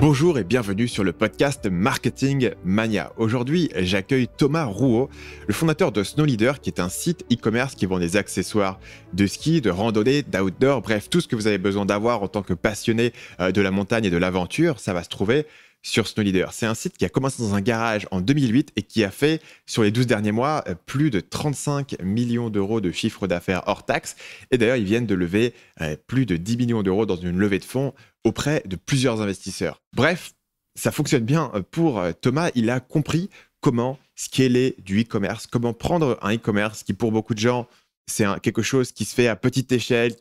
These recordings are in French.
Bonjour et bienvenue sur le podcast Marketing Mania. Aujourd'hui, j'accueille Thomas Rouault, le fondateur de SnowLeader, qui est un site e-commerce qui vend des accessoires de ski, de randonnée, d'outdoor, bref, tout ce que vous avez besoin d'avoir en tant que passionné de la montagne et de l'aventure, ça va se trouver sur SnowLeader. C'est un site qui a commencé dans un garage en 2008 et qui a fait, sur les 12 derniers mois, plus de 35 millions d'euros de chiffre d'affaires hors taxe. Et d'ailleurs, ils viennent de lever plus de 10 millions d'euros dans une levée de fonds auprès de plusieurs investisseurs. Bref, ça fonctionne bien pour Thomas. Il a compris comment scaler du e-commerce, comment prendre un e-commerce qui, pour beaucoup de gens, c'est quelque chose qui se fait à petite échelle,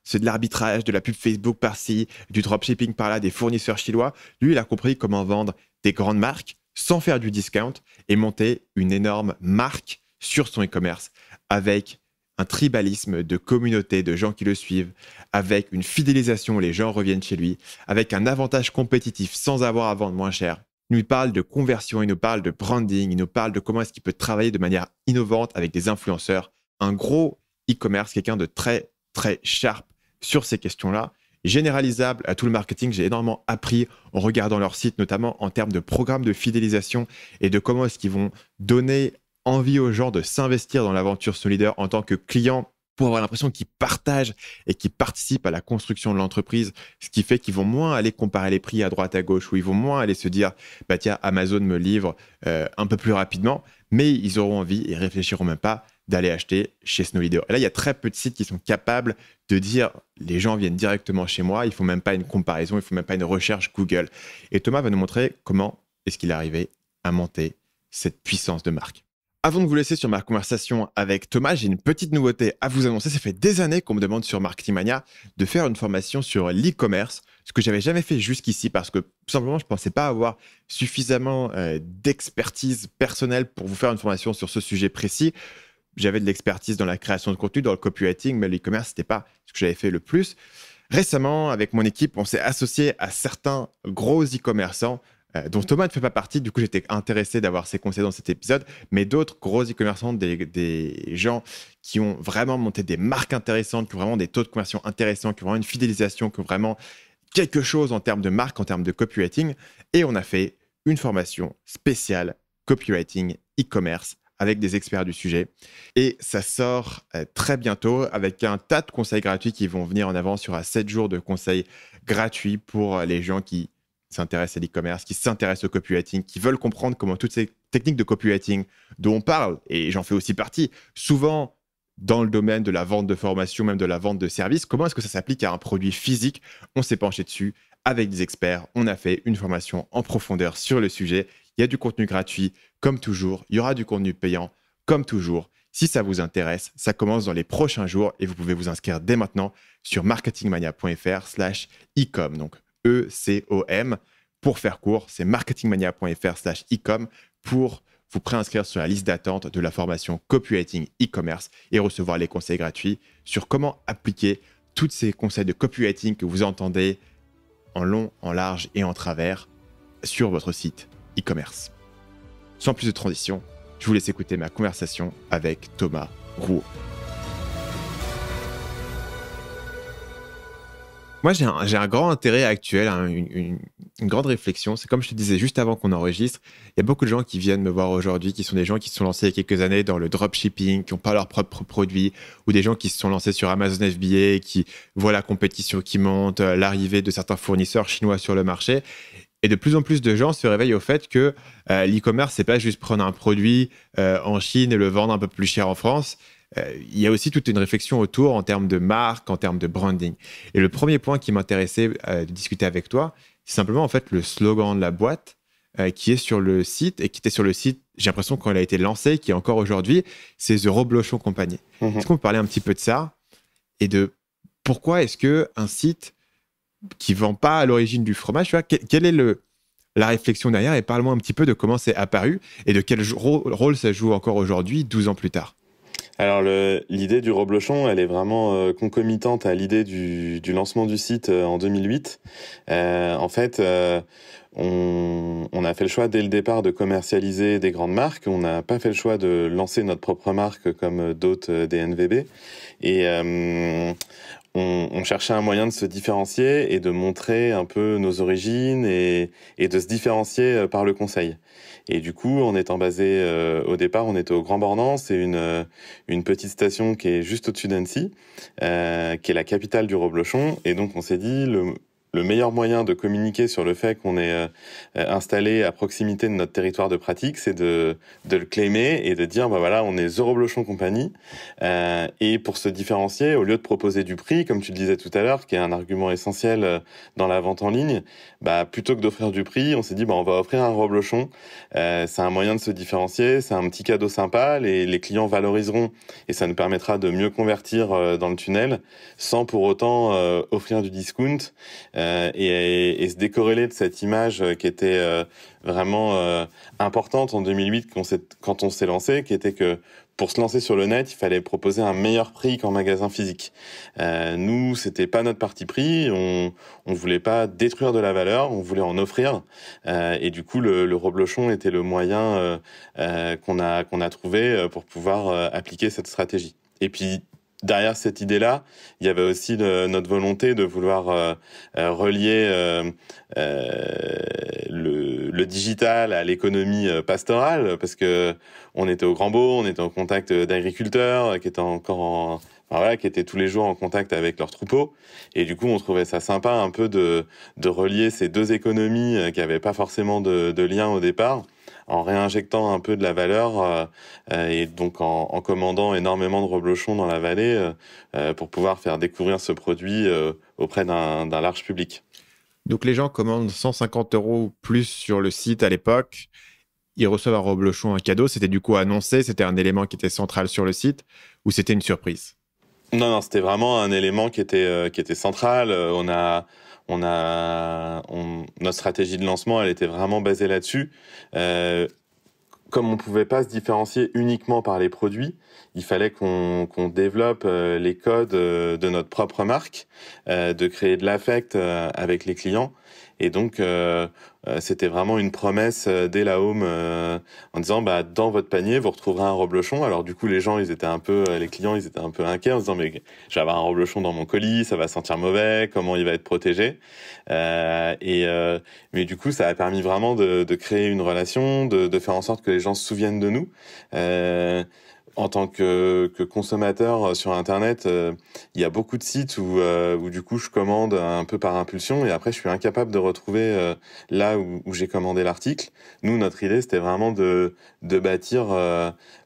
c'est de l'arbitrage, de la pub Facebook par-ci, du dropshipping par-là, des fournisseurs chinois. Lui, il a compris comment vendre des grandes marques sans faire du discount et monter une énorme marque sur son e-commerce avec un tribalisme de communauté, de gens qui le suivent, avec une fidélisation où les gens reviennent chez lui, avec un avantage compétitif sans avoir à vendre moins cher. Il nous parle de conversion, il nous parle de branding, il nous parle de comment est-ce qu'il peut travailler de manière innovante avec des influenceurs. Un gros e-commerce, quelqu'un de très, très sharp sur ces questions-là, généralisable à tout le marketing. J'ai énormément appris en regardant leur site, notamment en termes de programmes de fidélisation et de comment est-ce qu'ils vont donner envie aux gens de s'investir dans l'aventure SnowLeader en tant que client pour avoir l'impression qu'ils partagent et qu'ils participent à la construction de l'entreprise, ce qui fait qu'ils vont moins aller comparer les prix à droite à gauche, ou ils vont moins aller se dire « tiens, Amazon me livre un peu plus rapidement », mais ils auront envie et réfléchiront même pas d'aller acheter chez SnowLeader. Et là, il y a très peu de sites qui sont capables de dire « les gens viennent directement chez moi, il ne faut même pas une comparaison, il ne faut même pas une recherche Google ». Et Thomas va nous montrer comment est-ce qu'il est arrivé à monter cette puissance de marque. Avant de vous laisser sur ma conversation avec Thomas, j'ai une petite nouveauté à vous annoncer. Ça fait des années qu'on me demande sur Marketing Mania de faire une formation sur l'e-commerce, ce que j'avais jamais fait jusqu'ici parce que tout simplement, je ne pensais pas avoir suffisamment d'expertise personnelle pour vous faire une formation sur ce sujet précis. J'avais de l'expertise dans la création de contenu, dans le copywriting, mais l'e-commerce, ce n'était pas ce que j'avais fait le plus. Récemment, avec mon équipe, on s'est associé à certains gros e-commerçants dont Thomas ne fait pas partie. Du coup, j'étais intéressé d'avoir ses conseils dans cet épisode, mais d'autres gros e-commerçants, des gens qui ont vraiment monté des marques intéressantes, qui ont vraiment des taux de conversion intéressants, qui ont vraiment une fidélisation, qui ont vraiment quelque chose en termes de marque, en termes de copywriting. Et on a fait une formation spéciale copywriting e-commerce avec des experts du sujet. Et ça sort très bientôt avec un tas de conseils gratuits qui vont venir en avant sur 7 jours de conseils gratuits pour les gens qui s'intéressent à l'e-commerce, qui s'intéressent au copywriting, qui veulent comprendre comment toutes ces techniques de copywriting dont on parle, et j'en fais aussi partie, souvent dans le domaine de la vente de formation, même de la vente de services, comment est-ce que ça s'applique à un produit physique? On s'est penché dessus avec des experts. On a fait une formation en profondeur sur le sujet. Il y a du contenu gratuit, comme toujours. Il y aura du contenu payant, comme toujours. Si ça vous intéresse, ça commence dans les prochains jours et vous pouvez vous inscrire dès maintenant sur marketingmania.fr/ecom. Donc, E-C-O-M. Pour faire court, c'est marketingmania.fr/ecom pour vous préinscrire sur la liste d'attente de la formation Copywriting e-commerce et recevoir les conseils gratuits sur comment appliquer tous ces conseils de copywriting que vous entendez en long, en large et en travers sur votre site e-commerce. Sans plus de transition, je vous laisse écouter ma conversation avec Thomas Rouault. Moi, j'ai un grand intérêt actuel, une grande réflexion. C'est comme je te disais juste avant qu'on enregistre, il y a beaucoup de gens qui viennent me voir aujourd'hui, qui sont des gens qui se sont lancés il y a quelques années dans le dropshipping, qui n'ont pas leurs propres produits, ou des gens qui se sont lancés sur Amazon FBA, qui voient la compétition qui monte, l'arrivée de certains fournisseurs chinois sur le marché. Et de plus en plus de gens se réveillent au fait que l'e-commerce, c'est pas juste prendre un produit en Chine et le vendre un peu plus cher en France. Il y a aussi toute une réflexion autour en termes de marque, en termes de branding. Et le premier point qui m'intéressait de discuter avec toi, c'est simplement en fait le slogan de la boîte qui est sur le site et qui était sur le site, j'ai l'impression quand il a été lancé, qui est encore aujourd'hui, c'est The Reblochon Company. Est-ce qu'on peut parler un petit peu de ça et de pourquoi est-ce qu'un site qui ne vend pas à l'origine du fromage, tu vois, quelle est la réflexion derrière, et parle-moi un petit peu de comment c'est apparu et de quel rôle ça joue encore aujourd'hui, 12 ans plus tard. Alors l'idée du reblochon, elle est vraiment concomitante à l'idée du lancement du site en 2008. En fait, on a fait le choix dès le départ de commercialiser des grandes marques. On n'a pas fait le choix de lancer notre propre marque comme d'autres DNVB. Et on cherchait un moyen de se différencier et de montrer un peu nos origines et de se différencier par le conseil. Et du coup, en étant basé au départ, on était au Grand Bornand, c'est une petite station qui est juste au-dessus d'Annecy, qui est la capitale du reblochon. Et donc, on s'est dit, le meilleur moyen de communiquer sur le fait qu'on est installé à proximité de notre territoire de pratique, c'est de le claimer et de dire, bah voilà, on est The Reblochon Company. Et pour se différencier, au lieu de proposer du prix, comme tu le disais tout à l'heure, qui est un argument essentiel dans la vente en ligne, bah plutôt que d'offrir du prix, on s'est dit, bah on va offrir un reblochon. C'est un moyen de se différencier, c'est un petit cadeau sympa, les clients valoriseront et ça nous permettra de mieux convertir dans le tunnel sans pour autant offrir du discount. Et se décorréler de cette image qui était vraiment importante en 2008 quand on s'est lancé, qui était que pour se lancer sur le net, il fallait proposer un meilleur prix qu'en magasin physique. Nous, c'était pas notre parti pris, on voulait pas détruire de la valeur, on voulait en offrir. Et du coup, le reblochon était le moyen qu'on a trouvé pour pouvoir appliquer cette stratégie. Et puis, derrière cette idée-là, il y avait aussi notre volonté de vouloir relier le digital à l'économie pastorale, parce que on était au Grand Beau, on était en contact d'agriculteurs qui étaient qui étaient tous les jours en contact avec leurs troupeaux, et du coup on trouvait ça sympa un peu de relier ces deux économies qui n'avaient pas forcément de lien au départ, en réinjectant un peu de la valeur et donc en commandant énormément de reblochons dans la vallée pour pouvoir faire découvrir ce produit auprès d'un large public. Donc les gens commandent 150 € plus sur le site à l'époque, ils reçoivent un reblochon, un cadeau, c'était du coup annoncé, c'était un élément qui était central sur le site, ou c'était une surprise? Non, c'était vraiment un élément qui était central. Notre stratégie de lancement, elle était vraiment basée là-dessus. Comme on pouvait pas se différencier uniquement par les produits, il fallait qu'on développe les codes de notre propre marque, de créer de l'affect avec les clients. Et donc, c'était vraiment une promesse dès la home en disant, bah, dans votre panier, vous retrouverez un reblochon. Alors du coup, les clients, ils étaient un peu inquiets en se disant, mais je vais avoir un reblochon dans mon colis, ça va sentir mauvais, comment il va être protégé. Mais du coup, ça a permis vraiment de créer une relation, de faire en sorte que les gens se souviennent de nous. En tant que consommateur sur Internet, il y a beaucoup de sites où du coup je commande un peu par impulsion et après je suis incapable de retrouver là où j'ai commandé l'article. Nous, notre idée, c'était vraiment de bâtir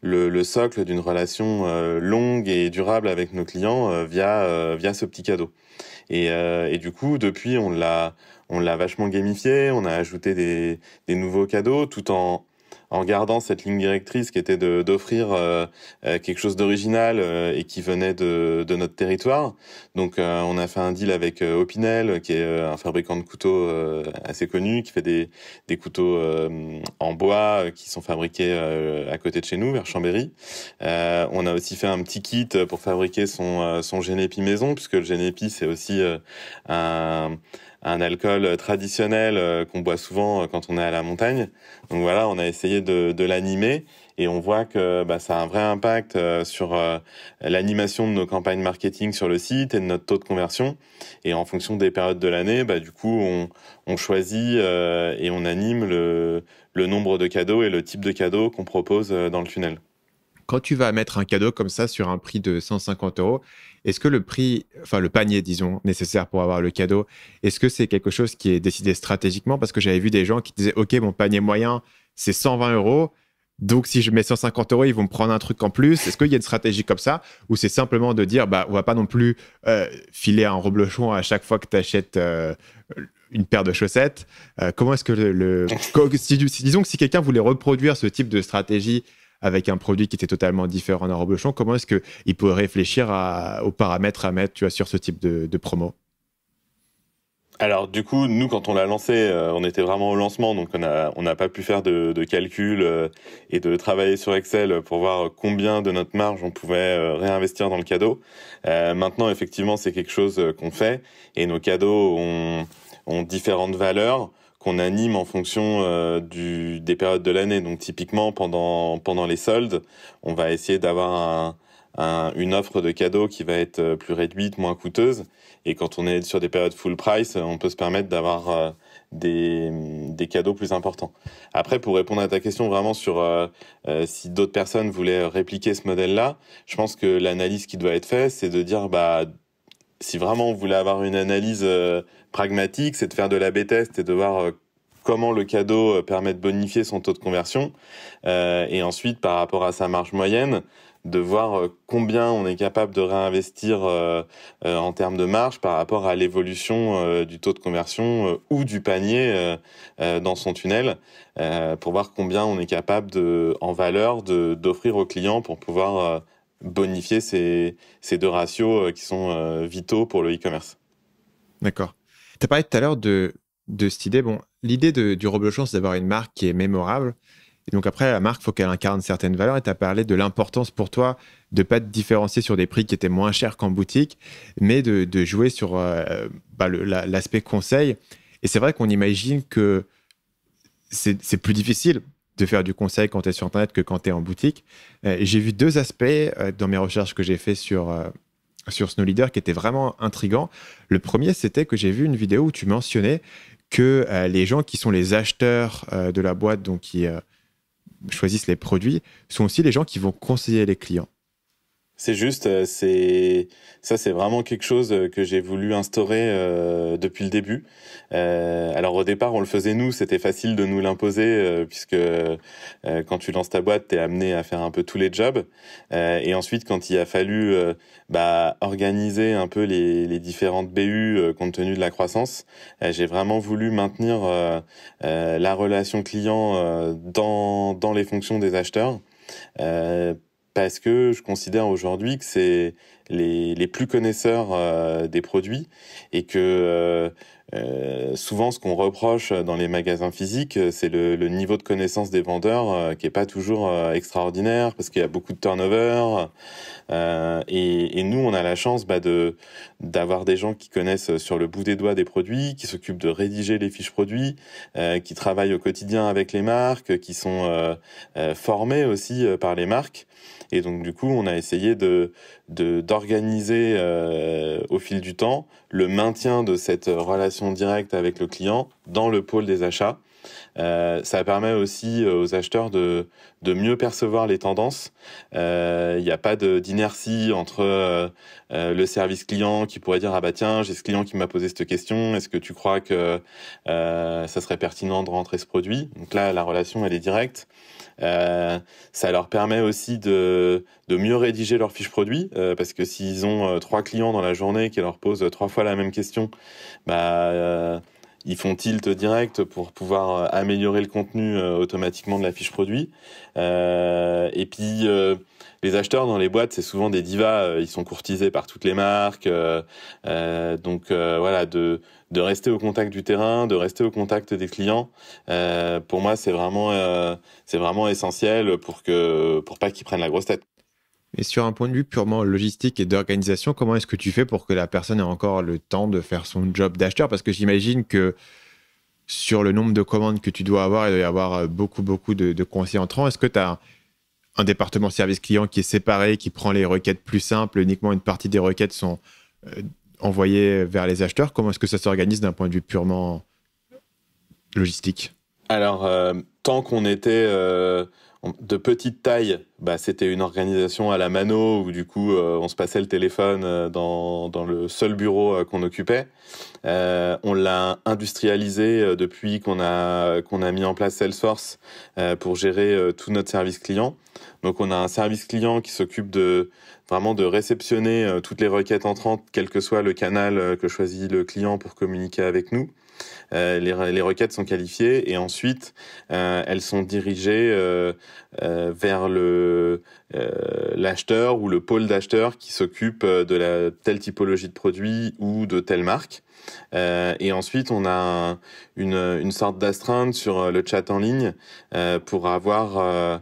le socle d'une relation longue et durable avec nos clients via ce petit cadeau. Et du coup, depuis, on l'a vachement gamifié, on a ajouté des nouveaux cadeaux tout en gardant cette ligne directrice qui était d'offrir quelque chose d'original et qui venait de notre territoire. Donc on a fait un deal avec Opinel, qui est un fabricant de couteaux assez connu, qui fait des couteaux en bois qui sont fabriqués à côté de chez nous, vers Chambéry. On a aussi fait un petit kit pour fabriquer son Génépi maison, puisque le Génépi, c'est aussi un alcool traditionnel qu'on boit souvent quand on est à la montagne. Donc voilà, on a essayé de l'animer et on voit que ça a un vrai impact sur l'animation de nos campagnes marketing sur le site et de notre taux de conversion. Et en fonction des périodes de l'année, du coup, on choisit et on anime le nombre de cadeaux et le type de cadeaux qu'on propose dans le tunnel. Quand tu vas mettre un cadeau comme ça sur un prix de 150 €, est-ce que le panier, disons, nécessaire pour avoir le cadeau, est-ce que c'est quelque chose qui est décidé stratégiquement? Parce que j'avais vu des gens qui disaient, OK, mon panier moyen, c'est 120 €. Donc, si je mets 150 €, ils vont me prendre un truc en plus. Est-ce qu'il y a une stratégie comme ça? Ou c'est simplement de dire, on va pas non plus filer un reblochon à chaque fois que tu achètes une paire de chaussettes? Comment est-ce que disons que si quelqu'un voulait reproduire ce type de stratégie avec un produit qui était totalement différent d'un reblochon, comment est-ce qu'il pourrait réfléchir aux paramètres à mettre, sur ce type de promo? Alors du coup, nous, quand on l'a lancé, on était vraiment au lancement, donc on n'a pas pu faire de calcul et de travailler sur Excel pour voir combien de notre marge on pouvait réinvestir dans le cadeau. Maintenant, effectivement, c'est quelque chose qu'on fait et nos cadeaux ont différentes valeurs qu'on anime en fonction des périodes de l'année. Donc typiquement, pendant les soldes, on va essayer d'avoir une offre de cadeaux qui va être plus réduite, moins coûteuse. Et quand on est sur des périodes full price, on peut se permettre d'avoir des cadeaux plus importants. Après, pour répondre à ta question vraiment sur si d'autres personnes voulaient répliquer ce modèle-là, je pense que l'analyse qui doit être faite, c'est de dire, si vraiment on voulait avoir une analyse pragmatique, c'est de faire de l'A/B test et de voir comment le cadeau permet de bonifier son taux de conversion. Et ensuite, par rapport à sa marge moyenne, de voir combien on est capable de réinvestir en termes de marge par rapport à l'évolution du taux de conversion ou du panier dans son tunnel, pour voir combien on est capable en valeur d'offrir aux clients pour pouvoir bonifier ces deux ratios qui sont vitaux pour le e-commerce. D'accord. Tu as parlé tout à l'heure de cette idée. Bon, l'idée du Reblochon, c'est d'avoir une marque qui est mémorable. Et donc après, la marque, il faut qu'elle incarne certaines valeurs. Et tu as parlé de l'importance pour toi de ne pas te différencier sur des prix qui étaient moins chers qu'en boutique, mais de jouer sur l'aspect conseil. Et c'est vrai qu'on imagine que c'est plus difficile de faire du conseil quand tu es sur Internet que quand tu es en boutique. J'ai vu deux aspects dans mes recherches que j'ai fait sur Snow Leader qui étaient vraiment intrigants. Le premier, c'était que j'ai vu une vidéo où tu mentionnais que les gens qui sont les acheteurs de la boîte, donc qui choisissent les produits, sont aussi les gens qui vont conseiller les clients. C'est juste, c'est vraiment quelque chose que j'ai voulu instaurer depuis le début. Alors au départ, on le faisait nous, c'était facile de nous l'imposer puisque quand tu lances ta boîte, t'es amené à faire un peu tous les jobs. Et ensuite, quand il a fallu organiser un peu les différentes BU compte tenu de la croissance, j'ai vraiment voulu maintenir la relation client dans les fonctions des acheteurs. Parce que je considère aujourd'hui que c'est les plus connaisseurs des produits et que souvent ce qu'on reproche dans les magasins physiques, c'est le niveau de connaissance des vendeurs qui est pas toujours extraordinaire parce qu'il y a beaucoup de turnover. Et nous, on a la chance d'avoir des gens qui connaissent sur le bout des doigts des produits, qui s'occupent de rédiger les fiches produits, qui travaillent au quotidien avec les marques, qui sont formés aussi par les marques. Et donc du coup, on a essayé d'organiser au fil du temps le maintien de cette relation directe avec le client dans le pôle des achats. Ça permet aussi aux acheteurs de mieux percevoir les tendances. Il n'y a pas d'inertie entre le service client qui pourrait dire « Ah bah tiens, j'ai ce client qui m'a posé cette question, est-ce que tu crois que ça serait pertinent de rentrer ce produit ?» Donc là, la relation, elle est directe. Ça leur permet aussi de mieux rédiger leurs fiches produits, parce que s'ils ont 3 clients dans la journée qui leur posent 3 fois la même question, ils font tilt direct pour pouvoir améliorer le contenu automatiquement de la fiche produit. Et puis, les acheteurs dans les boîtes, c'est souvent des divas. Ils sont courtisés par toutes les marques. Donc, voilà, de rester au contact du terrain, de rester au contact des clients. Pour moi, c'est vraiment essentiel pour pas qu'ils prennent la grosse tête. Et sur un point de vue purement logistique et d'organisation, comment est-ce que tu fais pour que la personne ait encore le temps de faire son job d'acheteur? Parce que j'imagine que sur le nombre de commandes que tu dois avoir, il doit y avoir beaucoup de conseillers entrants. Est-ce que tu as un département service client qui est séparé, qui prend les requêtes plus simples, uniquement une partie des requêtes sont envoyées vers les acheteurs? Comment est-ce que ça s'organise d'un point de vue purement logistique? Alors, tant qu'on était de petite taille, c'était une organisation à la mano où du coup on se passait le téléphone dans le seul bureau qu'on occupait. On l'a industrialisé depuis qu'on a mis en place Salesforce pour gérer tout notre service client. Donc on a un service client qui s'occupe vraiment de réceptionner toutes les requêtes entrantes, quel que soit le canal que choisit le client pour communiquer avec nous. Les requêtes sont qualifiées et ensuite elles sont dirigées vers l'acheteur ou le pôle d'acheteur qui s'occupe de la telle typologie de produit ou de telle marque. Et ensuite, on a une sorte d'astreinte sur le chat en ligne pour avoir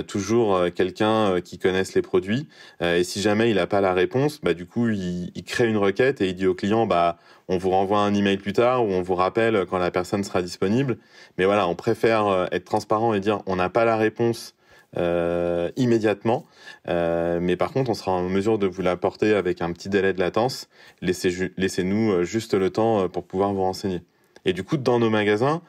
toujours quelqu'un qui connaisse les produits. Et si jamais il n'a pas la réponse, du coup, il crée une requête et il dit au client, on vous renvoie un email plus tard ou on vous rappelle quand la personne sera disponible. Mais voilà, on préfère être transparent et dire on n'a pas la réponse immédiatement, mais par contre, on sera en mesure de vous l'apporter avec un petit délai de latence. Laissez-nous juste le temps pour pouvoir vous renseigner. Et du coup, dans nos magasins,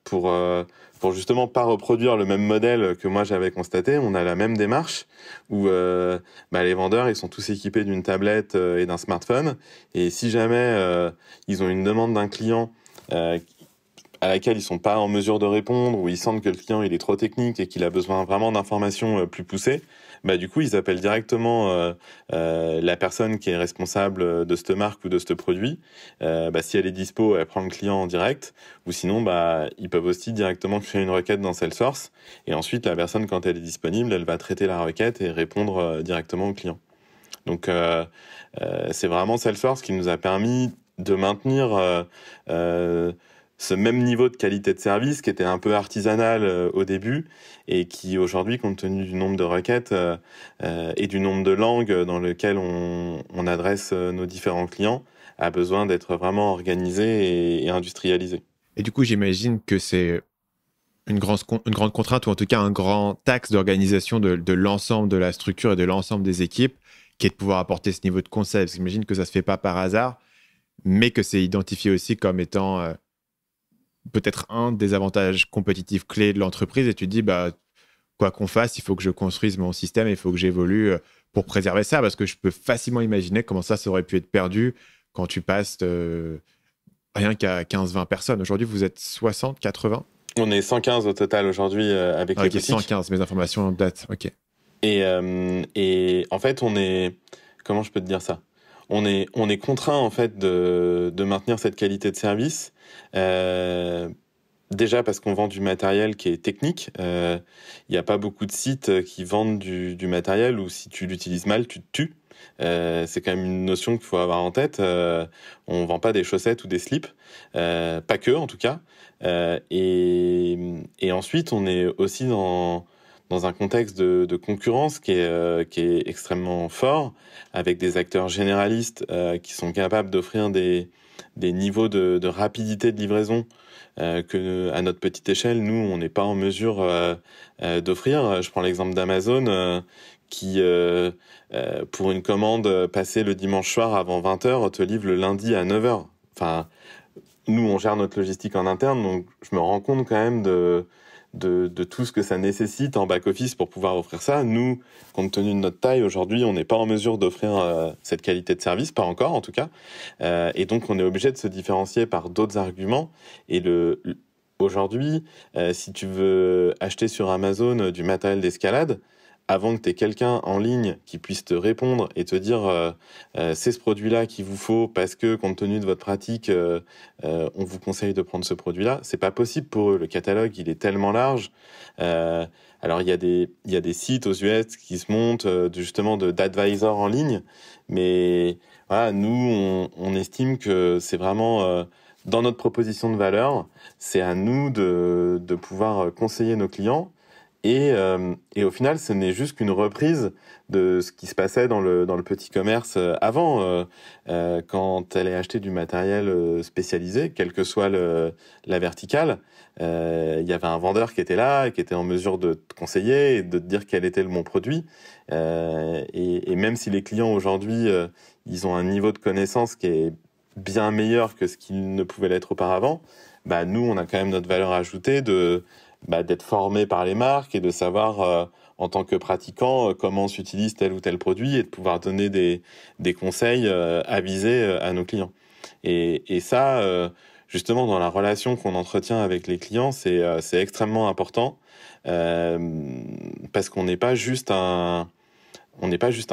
pour justement pas reproduire le même modèle que moi j'avais constaté, on a la même démarche où les vendeurs ils sont tous équipés d'une tablette et d'un smartphone. Et si jamais ils ont une demande d'un client à laquelle ils sont pas en mesure de répondre, ou ils sentent que le client il est trop technique et qu'il a besoin vraiment d'informations plus poussées, du coup ils appellent directement la personne qui est responsable de cette marque ou de ce produit. Si elle est dispo, elle prend le client en direct, ou sinon ils peuvent aussi directement créer une requête dans Salesforce, et ensuite la personne, quand elle est disponible, elle va traiter la requête et répondre directement au client. Donc c'est vraiment Salesforce qui nous a permis de maintenir ce même niveau de qualité de service qui était un peu artisanal au début et qui aujourd'hui, compte tenu du nombre de requêtes et du nombre de langues dans lesquelles on adresse nos différents clients, a besoin d'être vraiment organisé et industrialisé. Et du coup, j'imagine que c'est une grande contrainte, ou en tout cas un grand axe d'organisation de l'ensemble de la structure et de l'ensemble des équipes, qui est de pouvoir apporter ce niveau de conseil. Parce que j'imagine que ça ne se fait pas par hasard, mais que c'est identifié aussi comme étant peut-être un des avantages compétitifs clés de l'entreprise. Et tu te dis, quoi qu'on fasse, il faut que je construise mon système, il faut que j'évolue pour préserver ça, parce que je peux facilement imaginer comment ça aurait pu être perdu quand tu passes rien qu'à 15-20 personnes. Aujourd'hui, vous êtes 60, 80 ? On est 115 au total aujourd'hui avec les boutiques. 115, mes informations datent. Ok. Et en fait, comment je peux te dire ça ? On est contraint en fait de maintenir cette qualité de service. Déjà parce qu'on vend du matériel qui est technique. Il n'y a pas beaucoup de sites qui vendent du matériel où si tu l'utilises mal, tu te tues. C'est quand même une notion qu'il faut avoir en tête. On vend pas des chaussettes ou des slips, pas que en tout cas. Et ensuite, on est aussi dans un contexte de concurrence qui est extrêmement fort, avec des acteurs généralistes qui sont capables d'offrir des niveaux de rapidité de livraison que à notre petite échelle, nous, on n'est pas en mesure d'offrir. Je prends l'exemple d'Amazon qui, pour une commande passée le dimanche soir avant 20h, te livre le lundi à 9h. Enfin, nous, on gère notre logistique en interne, donc je me rends compte quand même de tout ce que ça nécessite en back-office pour pouvoir offrir ça. Nous, compte tenu de notre taille, aujourd'hui, on n'est pas en mesure d'offrir cette qualité de service, pas encore en tout cas. Et donc, on est obligé de se différencier par d'autres arguments. Et aujourd'hui, si tu veux acheter sur Amazon du matériel d'escalade, avant que tu aies quelqu'un en ligne qui puisse te répondre et te dire c'est ce produit-là qu'il vous faut parce que, compte tenu de votre pratique, on vous conseille de prendre ce produit-là, c'est pas possible pour eux. Le catalogue, il est tellement large. Alors, il y a des sites aux US qui se montent justement d'advisors en ligne, mais voilà, nous, on estime que c'est vraiment... dans notre proposition de valeur, c'est à nous de pouvoir conseiller nos clients. Et au final, ce n'est juste qu'une reprise de ce qui se passait dans le petit commerce avant, quand elle est acheté du matériel spécialisé, quelle que soit la verticale. Il y avait un vendeur qui était là, et qui était en mesure de te conseiller et de te dire quel était le bon produit. Et même si les clients aujourd'hui, ils ont un niveau de connaissance qui est bien meilleur que ce qu'il ne pouvait l'être auparavant, nous, on a quand même notre valeur ajoutée d'être formé par les marques et de savoir en tant que pratiquant comment s'utilise tel ou tel produit et de pouvoir donner des conseils avisés à nos clients. Et ça, justement, dans la relation qu'on entretient avec les clients, c'est extrêmement important parce qu'on n'est pas juste un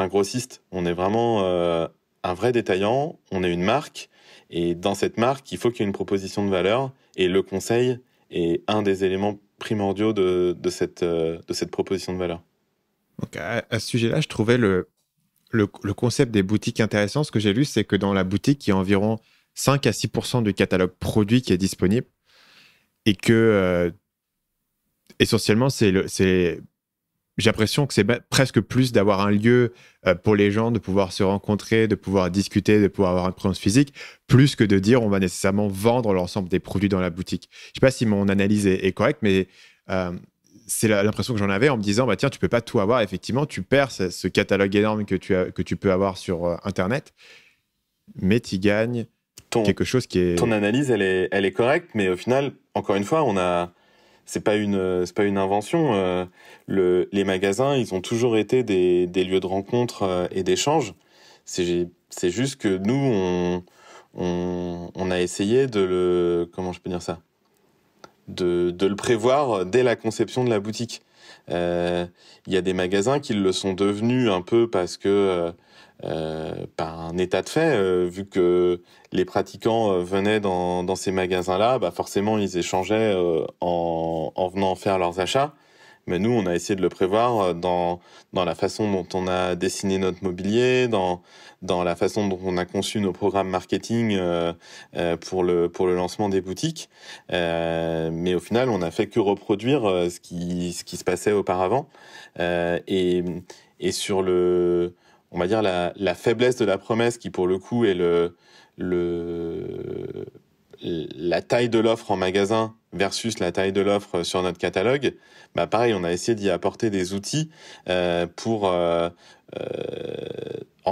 grossiste, on est vraiment un vrai détaillant, on est une marque et dans cette marque, il faut qu'il y ait une proposition de valeur et le conseil est un des éléments primordiaux de cette proposition de valeur. Donc à ce sujet-là, je trouvais le concept des boutiques intéressant. Ce que j'ai lu, c'est que dans la boutique, il y a environ 5 à 6% du catalogue produit qui est disponible et que essentiellement, j'ai l'impression que c'est presque plus d'avoir un lieu pour les gens, de pouvoir se rencontrer, de pouvoir discuter, de pouvoir avoir une présence physique, plus que de dire on va nécessairement vendre l'ensemble des produits dans la boutique. Je ne sais pas si mon analyse est correcte, mais c'est l'impression que j'en avais en me disant, bah tiens, tu peux pas tout avoir. Effectivement, tu perds ce catalogue énorme que tu peux avoir sur Internet, mais tu gagnes quelque chose qui est... Ton analyse, elle est correcte, mais au final, encore une fois, c'est pas une invention. Les magasins, ils ont toujours été des lieux de rencontre et d'échange. C'est juste que nous, on a essayé comment je peux dire ça? De le prévoir dès la conception de la boutique. Il y a des magasins qui le sont devenus un peu parce que par un état de fait, vu que les pratiquants venaient dans ces magasins-là, bah forcément ils échangeaient en venant faire leurs achats. Mais nous, on a essayé de le prévoir dans la façon dont on a dessiné notre mobilier, dans la façon dont on a conçu nos programmes marketing pour le lancement des boutiques. Mais au final, on n'a fait que reproduire ce qui se passait auparavant. Et sur on va dire la faiblesse de la promesse qui, pour le coup, est la taille de l'offre en magasin versus la taille de l'offre sur notre catalogue, bah pareil, on a essayé d'y apporter des outils pour en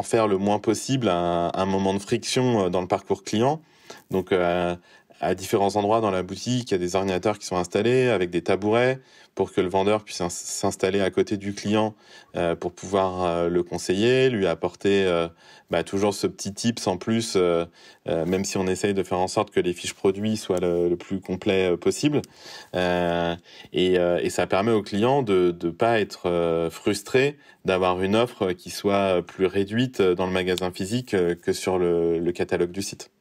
faire le moins possible un moment de friction dans le parcours client. Donc à différents endroits dans la boutique, il y a des ordinateurs qui sont installés avec des tabourets pour que le vendeur puisse s'installer à côté du client pour pouvoir le conseiller, lui apporter toujours ce petit tips en plus, même si on essaye de faire en sorte que les fiches produits soient le plus complet possible. Et ça permet au client de ne pas être frustré d'avoir une offre qui soit plus réduite dans le magasin physique que sur le catalogue du site.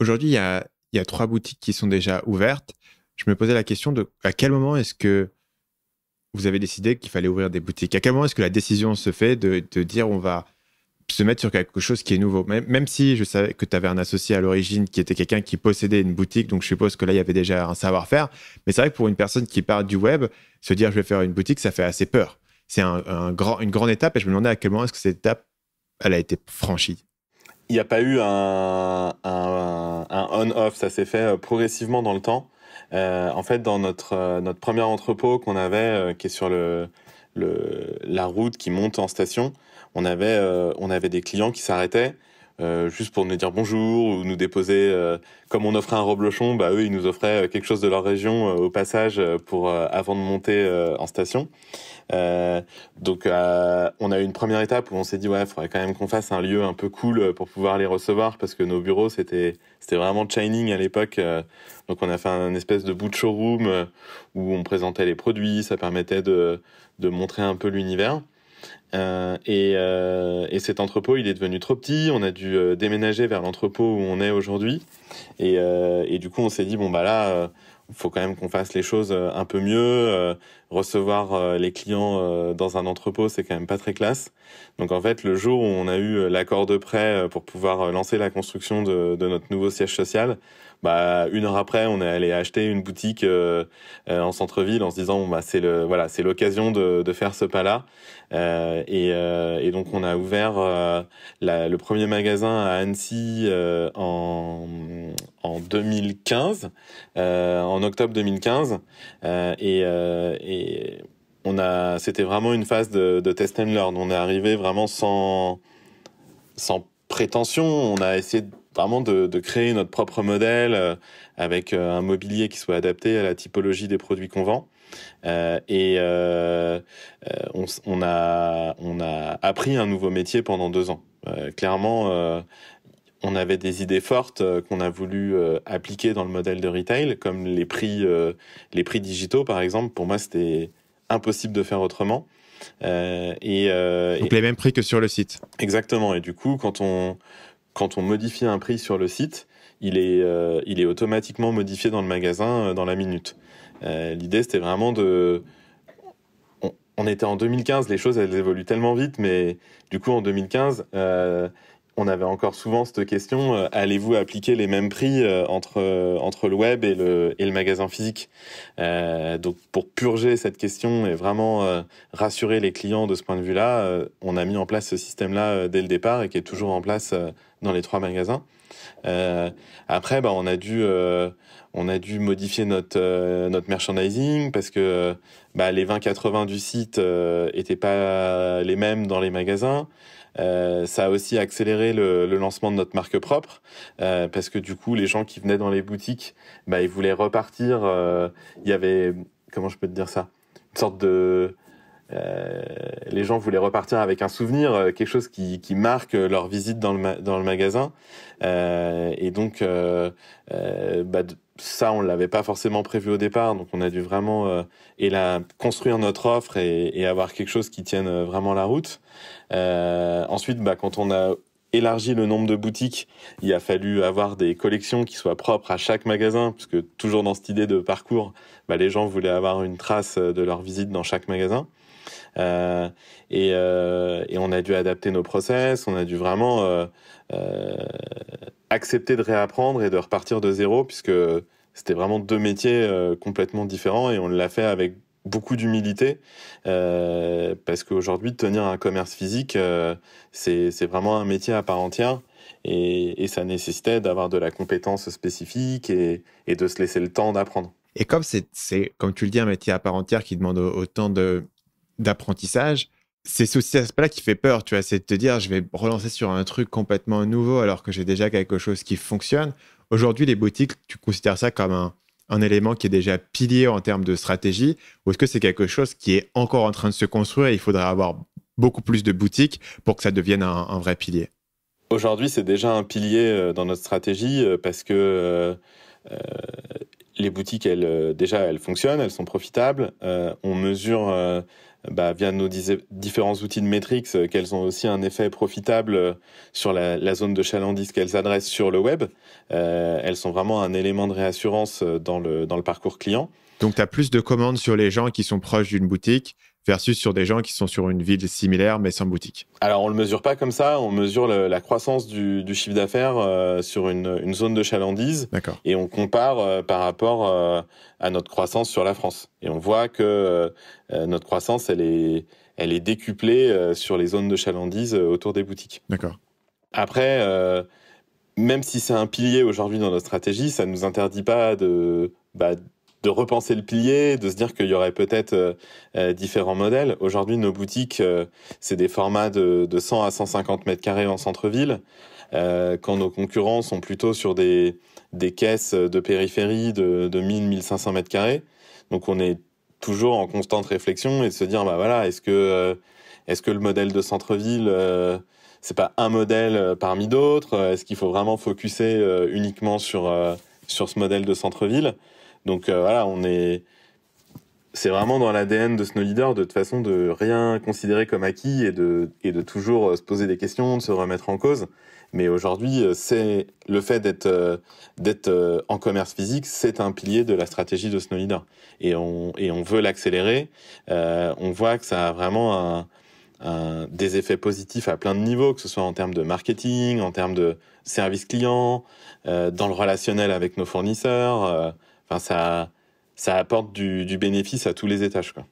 Aujourd'hui, il y a 3 boutiques qui sont déjà ouvertes. Je me posais la question de à quel moment est-ce que vous avez décidé qu'il fallait ouvrir des boutiques? À quel moment est-ce que la décision se fait de dire on va se mettre sur quelque chose qui est nouveau? Même si je savais que tu avais un associé à l'origine qui était quelqu'un qui possédait une boutique, donc je suppose que là, il y avait déjà un savoir-faire. Mais c'est vrai que pour une personne qui part du web, se dire je vais faire une boutique, ça fait assez peur. C'est une grande étape et je me demandais à quel moment est-ce que cette étape elle a été franchie. Il n'y a pas eu un on-off, ça s'est fait progressivement dans le temps. En fait, dans notre premier entrepôt qu'on avait, qui est sur la route qui monte en station, on avait des clients qui s'arrêtaient juste pour nous dire bonjour ou nous déposer. Comme on offrait un reblochon, bah eux ils nous offraient quelque chose de leur région au passage pour avant de monter en station. Donc on a eu une première étape où on s'est dit ouais, il faudrait quand même qu'on fasse un lieu un peu cool pour pouvoir les recevoir parce que nos bureaux c'était vraiment Shining à l'époque. Donc on a fait un espèce de bout de showroom où on présentait les produits, ça permettait de montrer un peu l'univers. Et cet entrepôt il est devenu trop petit, on a dû déménager vers l'entrepôt où on est aujourd'hui et du coup on s'est dit bon bah là faut quand même qu'on fasse les choses un peu mieux. Recevoir les clients dans un entrepôt, c'est quand même pas très classe. Donc en fait, le jour où on a eu l'accord de prêt pour pouvoir lancer la construction de notre nouveau siège social, bah 1 heure après, on est allé acheter une boutique en centre-ville en se disant bon, bah c'est l'occasion de faire ce pas-là. Et donc on a ouvert le premier magasin à Annecy en 2015, en octobre 2015, et c'était vraiment une phase de test and learn. On est arrivé vraiment sans prétention. On a essayé vraiment de créer notre propre modèle avec un mobilier qui soit adapté à la typologie des produits qu'on vend. On a appris un nouveau métier pendant 2 ans. Clairement, on avait des idées fortes qu'on a voulu appliquer dans le modèle de retail, comme les prix digitaux, par exemple. Pour moi, c'était impossible de faire autrement. Donc les mêmes prix que sur le site. Exactement. Et du coup, quand on modifie un prix sur le site, il est automatiquement modifié dans le magasin dans la minute. L'idée, c'était vraiment on était en 2015, les choses elles évoluent tellement vite, mais du coup en 2015, on avait encore souvent cette question, allez-vous appliquer les mêmes prix entre le web et le magasin physique? Donc pour purger cette question et vraiment rassurer les clients de ce point de vue-là, on a mis en place ce système-là dès le départ et qui est toujours en place dans les 3 magasins. Après, on a dû modifier notre merchandising parce que les 20-80 du site étaient pas les mêmes dans les magasins. Ça a aussi accéléré le lancement de notre marque propre parce que du coup, les gens qui venaient dans les boutiques, ils voulaient repartir. Il y avait, comment je peux te dire ça, une sorte de les gens voulaient repartir avec un souvenir, quelque chose qui marque leur visite dans le magasin. Et donc, ça, on l'avait pas forcément prévu au départ. Donc, on a dû vraiment construire notre offre et avoir quelque chose qui tienne vraiment la route. Ensuite, quand on a élargi le nombre de boutiques, il a fallu avoir des collections qui soient propres à chaque magasin, puisque toujours dans cette idée de parcours, les gens voulaient avoir une trace de leur visite dans chaque magasin. Et on a dû adapter nos process, on a dû vraiment accepter de réapprendre et de repartir de zéro, puisque c'était vraiment 2 métiers complètement différents, et on l'a fait avec beaucoup d'humilité, parce qu'aujourd'hui, tenir un commerce physique, c'est vraiment un métier à part entière, et ça nécessitait d'avoir de la compétence spécifique et de se laisser le temps d'apprendre. Et comme c'est, comme tu le dis, un métier à part entière qui demande autant d'apprentissage, c'est aussi cet aspect-là qui fait peur, tu vois, c'est de te dire, je vais relancer sur un truc complètement nouveau alors que j'ai déjà quelque chose qui fonctionne. Aujourd'hui, les boutiques, tu considères ça comme un élément qui est déjà pilier en termes de stratégie, ou est-ce que c'est quelque chose qui est encore en train de se construire et il faudrait avoir beaucoup plus de boutiques pour que ça devienne un vrai pilier? Aujourd'hui, c'est déjà un pilier dans notre stratégie parce que les boutiques, elles fonctionnent, elles sont profitables. On mesure via nos différents outils de métriques qu'elles ont aussi un effet profitable sur la zone de chalandise qu'elles adressent sur le web. Elles sont vraiment un élément de réassurance dans le parcours client. Donc, tu as plus de commandes sur les gens qui sont proches d'une boutique versus sur des gens qui sont sur une ville similaire mais sans boutique. Alors, on ne le mesure pas comme ça. On mesure la croissance du chiffre d'affaires sur une zone de chalandise. D'accord. Et on compare par rapport à notre croissance sur la France. Et on voit que notre croissance, elle est décuplée sur les zones de chalandise autour des boutiques. D'accord. Après, même si c'est un pilier aujourd'hui dans notre stratégie, ça ne nous interdit pas de repenser le pilier, de se dire qu'il y aurait peut-être différents modèles. Aujourd'hui, nos boutiques, c'est des formats de 100 à 150 mètres carrés en centre-ville, quand nos concurrents sont plutôt sur des caisses de périphérie de 1000-1500 mètres carrés. Donc, on est toujours en constante réflexion et de se dire, est-ce que le modèle de centre-ville, c'est pas un modèle parmi d'autres? Est-ce qu'il faut vraiment focuser uniquement sur ce modèle de centre-ville? Donc c'est vraiment dans l'ADN de SnowLeader de toute façon de rien considérer comme acquis et de toujours se poser des questions, de se remettre en cause. Mais aujourd'hui, c'est le fait d'être en commerce physique, c'est un pilier de la stratégie de SnowLeader. Et on veut l'accélérer. On voit que ça a vraiment des effets positifs à plein de niveaux, que ce soit en termes de marketing, en termes de service client, dans le relationnel avec nos fournisseurs. Ça apporte du bénéfice à tous les étages, quoi.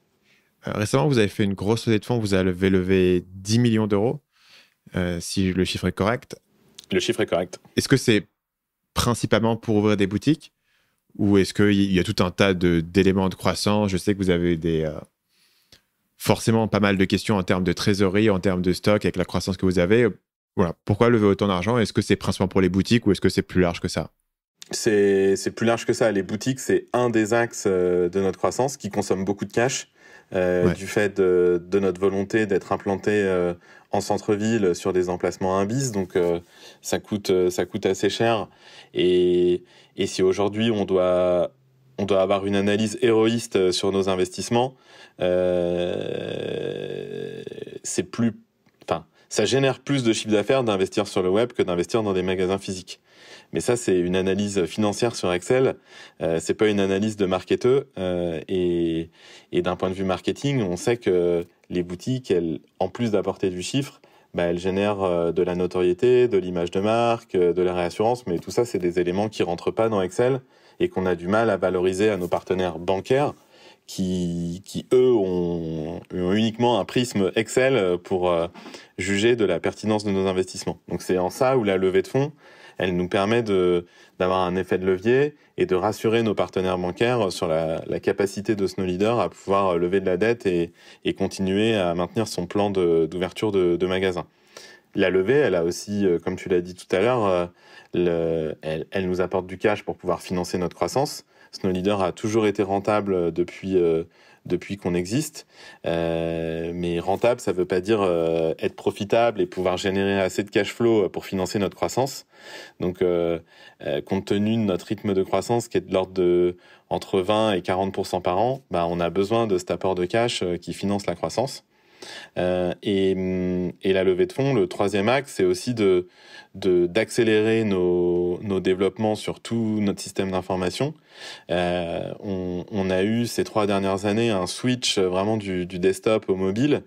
Récemment, vous avez fait une grosse levée de fonds. Vous avez levé 10 millions d'euros, si le chiffre est correct. Le chiffre est correct. Est-ce que c'est principalement pour ouvrir des boutiques ou est-ce qu'il y a tout un tas d'éléments de croissance? Je sais que vous avez forcément pas mal de questions en termes de trésorerie, en termes de stock, avec la croissance que vous avez. Voilà. Pourquoi lever autant d'argent? Est-ce que c'est principalement pour les boutiques ou est-ce que c'est plus large que ça? C'est plus large que ça. Les boutiques, c'est un des axes de notre croissance qui consomme beaucoup de cash du fait de notre volonté d'être implanté en centre-ville sur des emplacements imbis. Donc, ça coûte assez cher. Et si aujourd'hui, on doit avoir une analyse héroïste sur nos investissements, ça génère plus de chiffre d'affaires d'investir sur le web que d'investir dans des magasins physiques. Mais ça, c'est une analyse financière sur Excel. C'est pas une analyse de marketeur. Et d'un point de vue marketing, on sait que les boutiques, elles, en plus d'apporter du chiffre, elle génère de la notoriété, de l'image de marque, de la réassurance, mais tout ça, c'est des éléments qui rentrent pas dans Excel et qu'on a du mal à valoriser à nos partenaires bancaires qui eux, ont uniquement un prisme Excel pour juger de la pertinence de nos investissements. Donc c'est en ça où la levée de fonds, elle nous permet d'avoir un effet de levier et de rassurer nos partenaires bancaires sur la capacité de Snow Leader à pouvoir lever de la dette et continuer à maintenir son plan d'ouverture de magasins. La levée, elle a aussi, comme tu l'as dit tout à l'heure, elle nous apporte du cash pour pouvoir financer notre croissance. Snow Leader a toujours été rentable depuis qu'on existe. Mais rentable, ça ne veut pas dire être profitable et pouvoir générer assez de cash flow pour financer notre croissance. Donc, compte tenu de notre rythme de croissance qui est de l'ordre de entre 20 et 40% par an, on a besoin de cet apport de cash qui finance la croissance. Et la levée de fonds, le troisième axe, c'est aussi d'accélérer nos développements sur tout notre système d'information. On a eu ces 3 dernières années un switch vraiment du desktop au mobile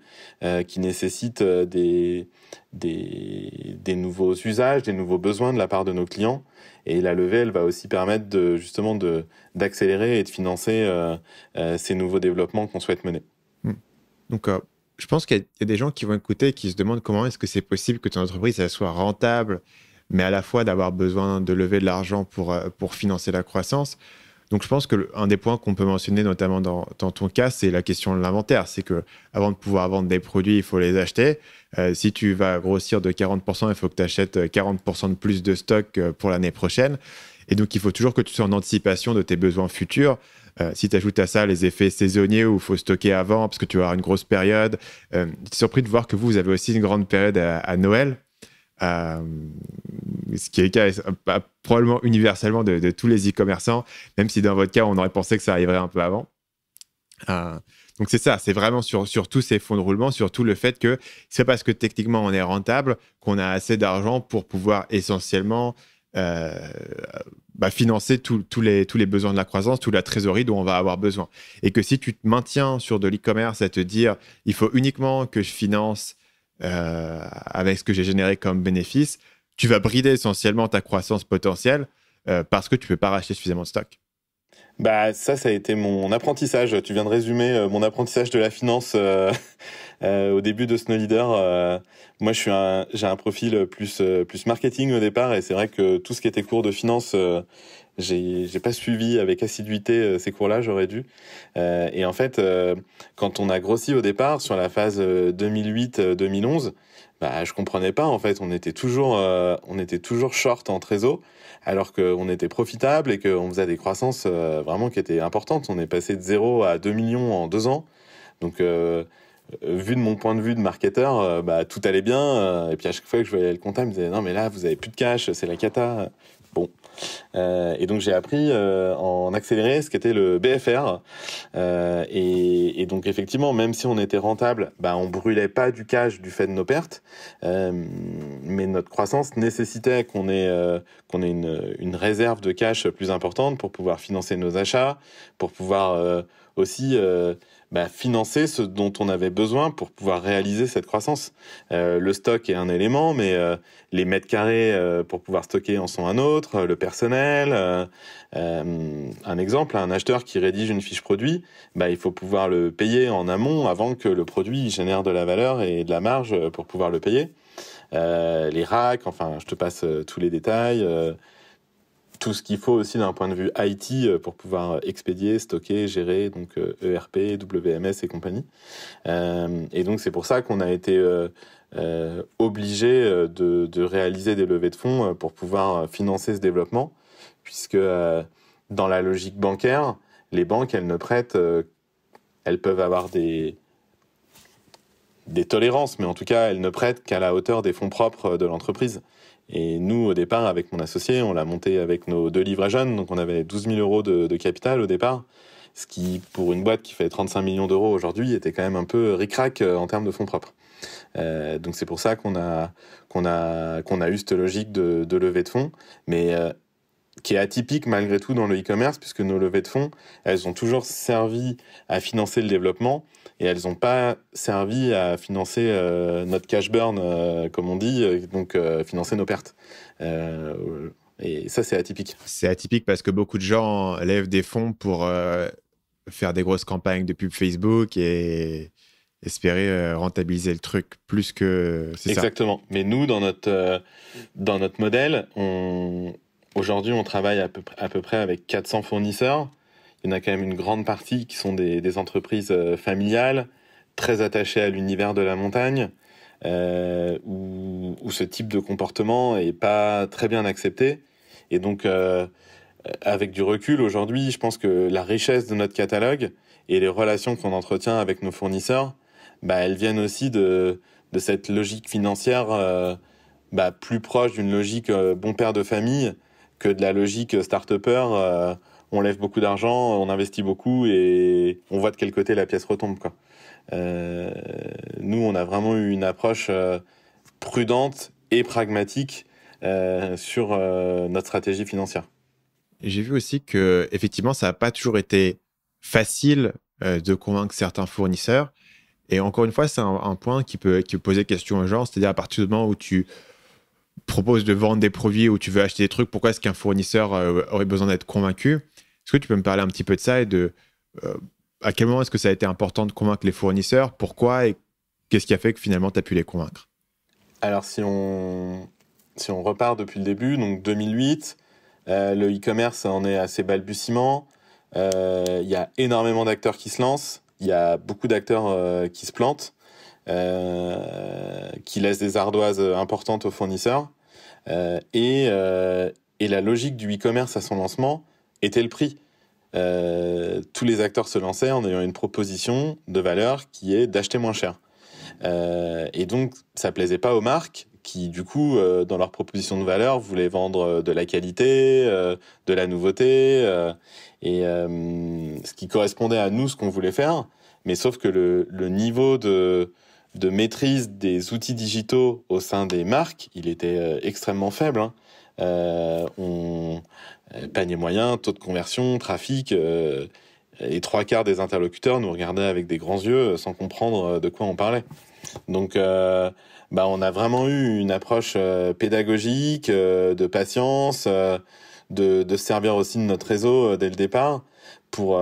qui nécessite des nouveaux usages, des nouveaux besoins de la part de nos clients. Et la levée, elle va aussi permettre justement d'accélérer et de financer ces nouveaux développements qu'on souhaite mener. Donc, je pense qu'il y a des gens qui vont écouter et qui se demandent comment est-ce que c'est possible que ton entreprise elle soit rentable, mais à la fois d'avoir besoin de lever de l'argent pour financer la croissance. Donc, je pense qu'un des points qu'on peut mentionner, notamment dans ton cas, c'est la question de l'inventaire. C'est qu'avant de pouvoir vendre des produits, il faut les acheter. Si tu vas grossir de 40%, il faut que tu achètes 40% de plus de stock pour l'année prochaine. Et donc, il faut toujours que tu sois en anticipation de tes besoins futurs. Si tu ajoutes à ça les effets saisonniers où il faut stocker avant parce que tu vas avoir une grosse période. J'étais surpris de voir que vous avez aussi une grande période à Noël, ce qui est le cas probablement universellement de tous les e-commerçants, même si dans votre cas, on aurait pensé que ça arriverait un peu avant. Donc c'est ça, c'est vraiment sur tous ces fonds de roulement, surtout le fait que c'est parce que techniquement on est rentable qu'on a assez d'argent pour pouvoir essentiellement financer tous les besoins de la croissance, toute la trésorerie dont on va avoir besoin. Et que si tu te maintiens sur de l'e-commerce à te dire il faut uniquement que je finance avec ce que j'ai généré comme bénéfice, tu vas brider essentiellement ta croissance potentielle parce que tu ne peux pas racheter suffisamment de stock. Ça a été mon apprentissage. Tu viens de résumer mon apprentissage de la finance au début de Snow Leader. Moi, j'ai un profil plus marketing au départ, et c'est vrai que tout ce qui était cours de finance, j'ai pas suivi avec assiduité ces cours-là, j'aurais dû. Et en fait, quand on a grossi au départ sur la phase 2008-2011, je comprenais pas. En fait, on était toujours short en trésor, alors qu'on était profitable et qu'on faisait des croissances vraiment qui étaient importantes. On est passé de 0 à 2 millions en 2 ans. Donc, vu de mon point de vue de marketeur, tout allait bien. Et puis à chaque fois que je voyais le comptable, il me disait non mais là vous avez plus de cash, c'est la cata. Bon. Et donc j'ai appris en accéléré ce qu'était le BFR. Et donc effectivement, même si on était rentable, on brûlait pas du cash du fait de nos pertes. Mais notre croissance nécessitait qu'on ait une réserve de cash plus importante pour pouvoir financer nos achats, pour pouvoir aussi financer ce dont on avait besoin pour pouvoir réaliser cette croissance. Le stock est un élément, mais les mètres carrés pour pouvoir stocker en sont un autre, le personnel. Un exemple, un acheteur qui rédige une fiche produit, il faut pouvoir le payer en amont avant que le produit génère de la valeur et de la marge pour pouvoir le payer. Les racks, enfin, je te passe tous les détails. Tout ce qu'il faut aussi d'un point de vue IT pour pouvoir expédier, stocker, gérer, donc ERP, WMS et compagnie. Et donc c'est pour ça qu'on a été obligé de réaliser des levées de fonds pour pouvoir financer ce développement, puisque dans la logique bancaire, les banques, elles ne prêtent, elles peuvent avoir des tolérances, mais en tout cas, elles ne prêtent qu'à la hauteur des fonds propres de l'entreprise. Et nous, au départ, avec mon associé, on l'a monté avec nos 2 livrets jeunes, donc on avait 12 000 euros de capital au départ, ce qui, pour une boîte qui fait 35 millions d'euros aujourd'hui, était quand même un peu ric-rac en termes de fonds propres. Donc c'est pour ça qu'on a eu cette logique de levée de fonds, mais qui est atypique malgré tout dans le e-commerce, puisque nos levées de fonds, elles ont toujours servi à financer le développement et elles n'ont pas servi à financer notre cash burn, comme on dit, donc financer nos pertes. Et ça, c'est atypique. C'est atypique parce que beaucoup de gens lèvent des fonds pour faire des grosses campagnes de pub Facebook et espérer rentabiliser le truc plus que... C'est exactement. Ça. Mais nous, dans notre modèle, aujourd'hui, on travaille à peu près avec 400 fournisseurs. Il y en a quand même une grande partie qui sont des entreprises familiales, très attachées à l'univers de la montagne, où ce type de comportement est pas très bien accepté. Et donc, avec du recul, aujourd'hui, je pense que la richesse de notre catalogue et les relations qu'on entretient avec nos fournisseurs, elles viennent aussi de cette logique financière plus proche d'une logique bon père de famille que de la logique start-upper. On lève beaucoup d'argent, on investit beaucoup et on voit de quel côté la pièce retombe, quoi. Nous, on a vraiment eu une approche prudente et pragmatique sur notre stratégie financière. J'ai vu aussi que effectivement, ça n'a pas toujours été facile de convaincre certains fournisseurs. Et encore une fois, c'est un point qui peut poser question aux gens. C'est-à-dire à partir du moment où tu proposes de vendre des produits, où tu veux acheter des trucs, pourquoi est-ce qu'un fournisseur aurait besoin d'être convaincu? Est-ce que tu peux me parler un petit peu de ça et de à quel moment est-ce que ça a été important de convaincre les fournisseurs? Pourquoi et qu'est-ce qui a fait que finalement tu as pu les convaincre? Alors si on repart depuis le début, donc 2008, le e-commerce en est à ses balbutiements. Il y a énormément d'acteurs qui se lancent. Il y a beaucoup d'acteurs qui se plantent, qui laissent des ardoises importantes aux fournisseurs. Et la logique du e-commerce à son lancement était le prix. Tous les acteurs se lançaient en ayant une proposition de valeur qui est d'acheter moins cher. Et donc, ça plaisait pas aux marques qui, du coup, dans leur proposition de valeur, voulaient vendre de la qualité, de la nouveauté, et ce qui correspondait à nous, ce qu'on voulait faire. Mais sauf que le niveau de maîtrise des outils digitaux au sein des marques, il était extrêmement faible. Hein. Panier moyen, taux de conversion, trafic... les 3/4 des interlocuteurs nous regardaient avec des grands yeux sans comprendre de quoi on parlait. Donc, on a vraiment eu une approche pédagogique, de patience, de se servir aussi de notre réseau dès le départ pour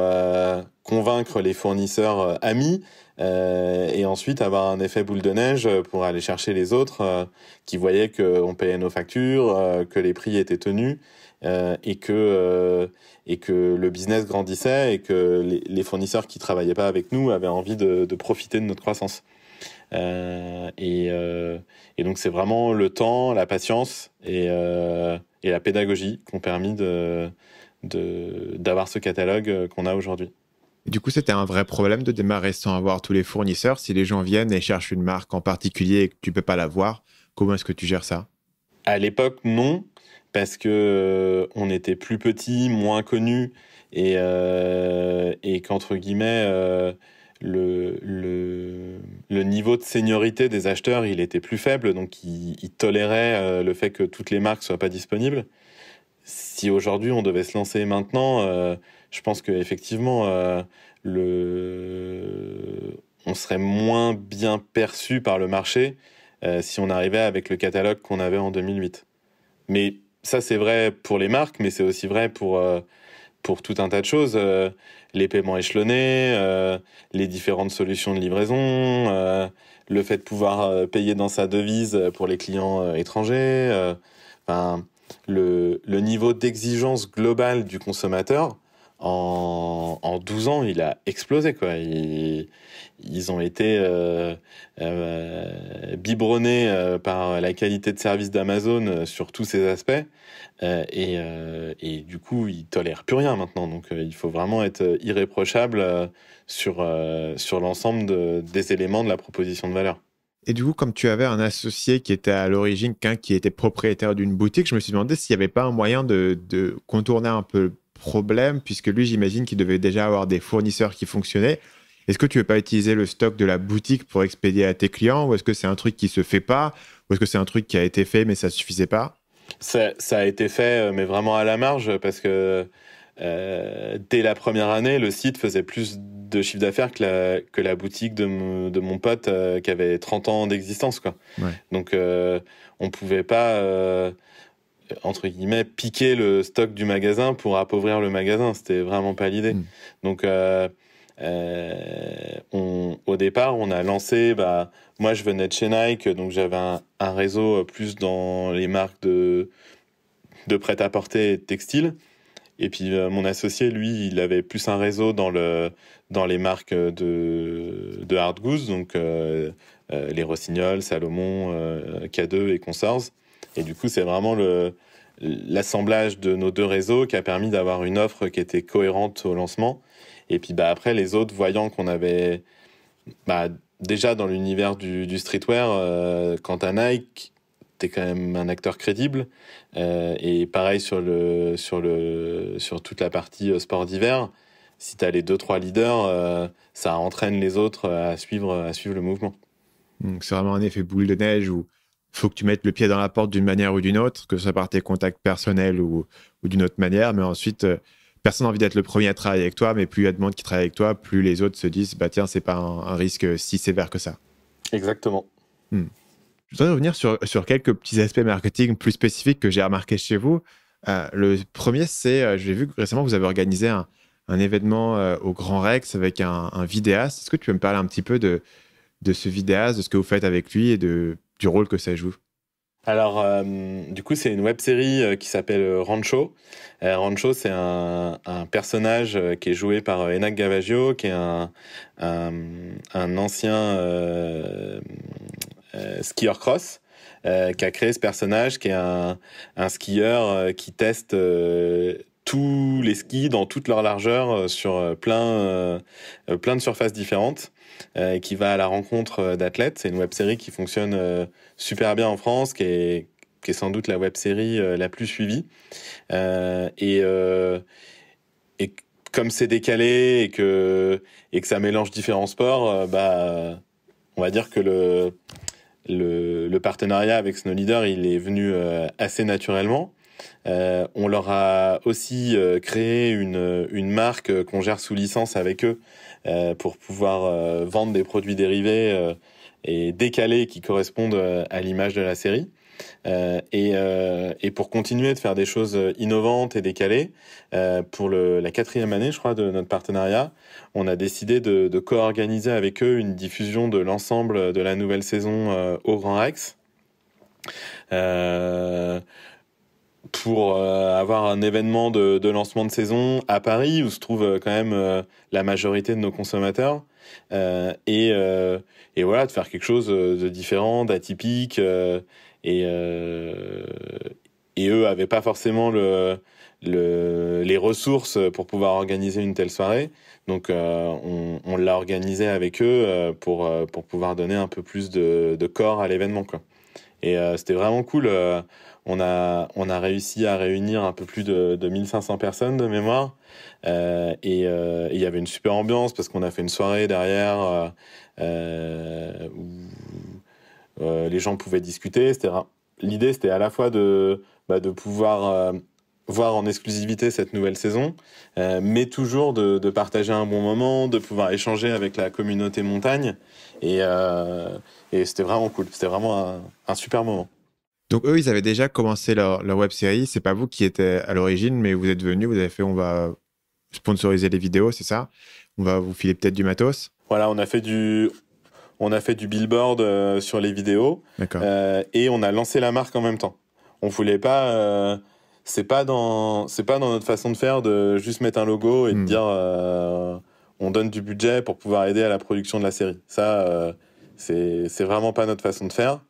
convaincre les fournisseurs amis et ensuite avoir un effet boule de neige pour aller chercher les autres qui voyaient qu'on payait nos factures, que les prix étaient tenus et que le business grandissait et que les fournisseurs qui travaillaient pas avec nous avaient envie de profiter de notre croissance. Et donc c'est vraiment le temps, la patience et la pédagogie qui ont permis d'avoir ce catalogue qu'on a aujourd'hui. Et du coup, c'était un vrai problème de démarrer sans avoir tous les fournisseurs. Si les gens viennent et cherchent une marque en particulier et que tu peux pas la voir, comment est-ce que tu gères ça? À l'époque, non. Parce que on était plus petit, moins connu et qu'entre guillemets le niveau de seniorité des acheteurs il était plus faible, donc ils toléraient le fait que toutes les marques soient pas disponibles. Si aujourd'hui on devait se lancer maintenant, je pense que effectivement on serait moins bien perçu par le marché si on arrivait avec le catalogue qu'on avait en 2008. Mais ça, c'est vrai pour les marques, mais c'est aussi vrai pour tout un tas de choses. Les paiements échelonnés, les différentes solutions de livraison, le fait de pouvoir payer dans sa devise pour les clients étrangers. Le niveau d'exigence globale du consommateur, en 12 ans, il a explosé, quoi. Ils ont été biberonnés par la qualité de service d'Amazon sur tous ces aspects. Et du coup, ils tolèrent plus rien maintenant. Donc, il faut vraiment être irréprochable sur l'ensemble des éléments de la proposition de valeur. Et du coup, comme tu avais un associé qui était à l'origine, qui était propriétaire d'une boutique, je me suis demandé s'il n'y avait pas un moyen de contourner un peu le problème, puisque lui, j'imagine qu'il devait déjà avoir des fournisseurs qui fonctionnaient. Est-ce que tu ne veux pas utiliser le stock de la boutique pour expédier à tes clients, ou est-ce que c'est un truc qui ne se fait pas, ou est-ce que c'est un truc qui a été fait mais ça ne suffisait pas? Ça a été fait, mais vraiment à la marge, parce que dès la première année, le site faisait plus de chiffre d'affaires que la boutique de mon pote qui avait 30 ans d'existence, quoi. Ouais. Donc, on pouvait pas, entre guillemets, piquer le stock du magasin pour appauvrir le magasin. C'était vraiment pas l'idée. Donc, au départ, on a lancé... moi, je venais de chez Nike, donc j'avais un réseau plus dans les marques de prêt-à-porter et de textile. Et puis mon associé, lui, il avait plus un réseau dans les marques de hard goods, donc les Rossignols, Salomon, K2 et consorts. Et du coup, c'est vraiment l'assemblage de nos deux réseaux qui a permis d'avoir une offre qui était cohérente au lancement. Et puis après, les autres, voyant qu'on avait déjà dans l'univers du streetwear, quant à Nike, t'es quand même un acteur crédible, et pareil sur toute la partie sport d'hiver. Si t'as les 2-3 leaders, ça entraîne les autres à suivre le mouvement. Donc c'est vraiment un effet boule de neige où il faut que tu mettes le pied dans la porte d'une manière ou d'une autre, que ce soit par tes contacts personnels ou d'une autre manière, mais ensuite personne n'a envie d'être le premier à travailler avec toi, mais plus il y a de monde qui travaille avec toi, plus les autres se disent tiens, c'est pas un risque si sévère que ça. Exactement. Je voudrais revenir sur quelques petits aspects marketing plus spécifiques que j'ai remarqués chez vous. Le premier, c'est, j'ai vu que récemment, vous avez organisé un événement au Grand Rex avec un vidéaste. Est-ce que tu peux me parler un petit peu de ce vidéaste, de ce que vous faites avec lui et du rôle que ça joue? Alors, du coup, c'est une web-série qui s'appelle Rancho. Rancho, c'est un personnage qui est joué par Enak Gavaggio, qui est un ancien skieur cross, qui a créé ce personnage, qui est un skieur qui teste tous les skis dans toute leur largeur sur plein de surfaces différentes, et qui va à la rencontre d'athlètes. C'est une web-série qui fonctionne super bien en France, qui est sans doute la web-série la plus suivie. Et comme c'est décalé et que ça mélange différents sports, on va dire que le partenariat avec Snow Leader, il est venu assez naturellement. On leur a aussi créé une marque qu'on gère sous licence avec eux pour pouvoir vendre des produits dérivés et décalés qui correspondent à l'image de la série. Et pour continuer de faire des choses innovantes et décalées, pour la 4e année, je crois, de notre partenariat, on a décidé de co-organiser avec eux une diffusion de l'ensemble de la nouvelle saison au Grand Rex. Pour avoir un événement de lancement de saison à Paris, où se trouve quand même la majorité de nos consommateurs, et voilà, de faire quelque chose de différent, d'atypique, et eux avaient pas forcément les ressources pour pouvoir organiser une telle soirée, donc on l'a organisé avec eux pour pouvoir donner un peu plus de corps à l'événement, quoi. Et c'était vraiment cool. On a réussi à réunir un peu plus de 1500 personnes de mémoire. Et il y avait une super ambiance parce qu'on a fait une soirée derrière où les gens pouvaient discuter. L'idée, c'était à la fois de pouvoir voir en exclusivité cette nouvelle saison, mais toujours de partager un bon moment, de pouvoir échanger avec la communauté montagne. Et c'était vraiment cool. C'était vraiment un super moment. Donc eux, ils avaient déjà commencé leur web-série. C'est pas vous qui étiez à l'origine, mais vous êtes venus, vous avez fait, on va sponsoriser les vidéos, c'est ça? On va vous filer peut-être du matos? Voilà, on a fait du billboard sur les vidéos. D'accord. Et on a lancé la marque en même temps. On voulait pas... c'est pas dans notre façon de faire de juste mettre un logo et de dire on donne du budget pour pouvoir aider à la production de la série. Ça, c'est vraiment pas notre façon de faire.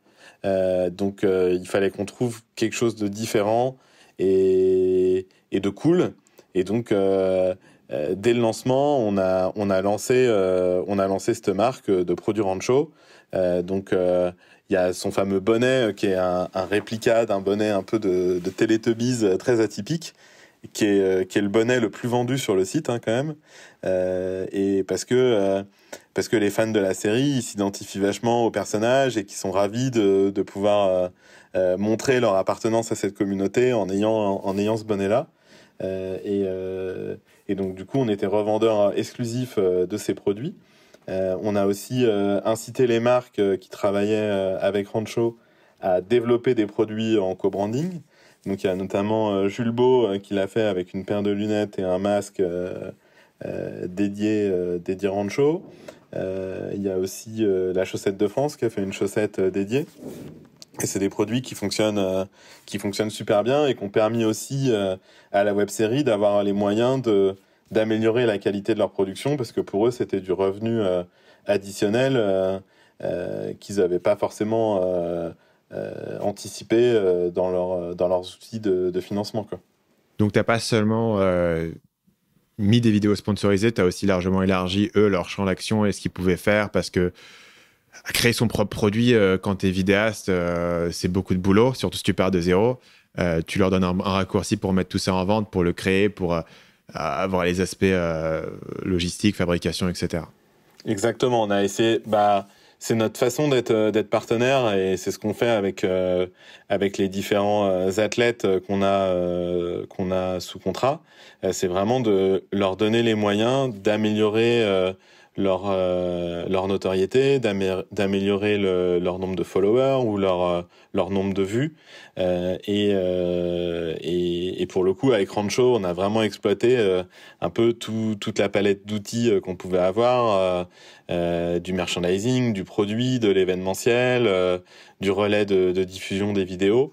Donc il fallait qu'on trouve quelque chose de différent et de cool. Et donc dès le lancement, on a lancé cette marque de produits Rancho. Donc il y a son fameux bonnet qui est un réplica d'un bonnet un peu de Teletubbies très atypique. qui est le bonnet le plus vendu sur le site, hein, quand même. Et parce que les fans de la série, ils s'identifient vachement aux personnages et qui sont ravis de pouvoir montrer leur appartenance à cette communauté en ayant ce bonnet-là. Et donc, du coup, on était revendeur exclusif de ces produits. On a aussi incité les marques qui travaillaient avec Rancho à développer des produits en co-branding. Donc, il y a notamment Jules Beau qui l'a fait avec une paire de lunettes et un masque dédié Rancho. Il y a aussi la Chaussette de France qui a fait une chaussette dédiée. Et c'est des produits qui fonctionnent super bien et qui ont permis aussi à la web-série d'avoir les moyens d'améliorer la qualité de leur production, parce que pour eux, c'était du revenu additionnel qu'ils n'avaient pas forcément anticipé dans leurs outils de financement, quoi. Donc, tu n'as pas seulement mis des vidéos sponsorisées, tu as aussi largement élargi, eux, leur champ d'action et ce qu'ils pouvaient faire, parce que créer son propre produit quand tu es vidéaste, c'est beaucoup de boulot, surtout si tu pars de zéro. Tu leur donnes un raccourci pour mettre tout ça en vente, pour le créer, pour avoir les aspects logistiques, fabrication, etc. Exactement, on a essayé... c'est notre façon d'être partenaire, et c'est ce qu'on fait avec les différents athlètes qu'on a sous contrat. C'est vraiment de leur donner les moyens d'améliorer leur notoriété, d'améliorer leur nombre de followers ou leur nombre de vues. Et pour le coup, avec Rancho, on a vraiment exploité un peu toute la palette d'outils qu'on pouvait avoir, du merchandising, du produit, de l'événementiel, du relais de diffusion des vidéos.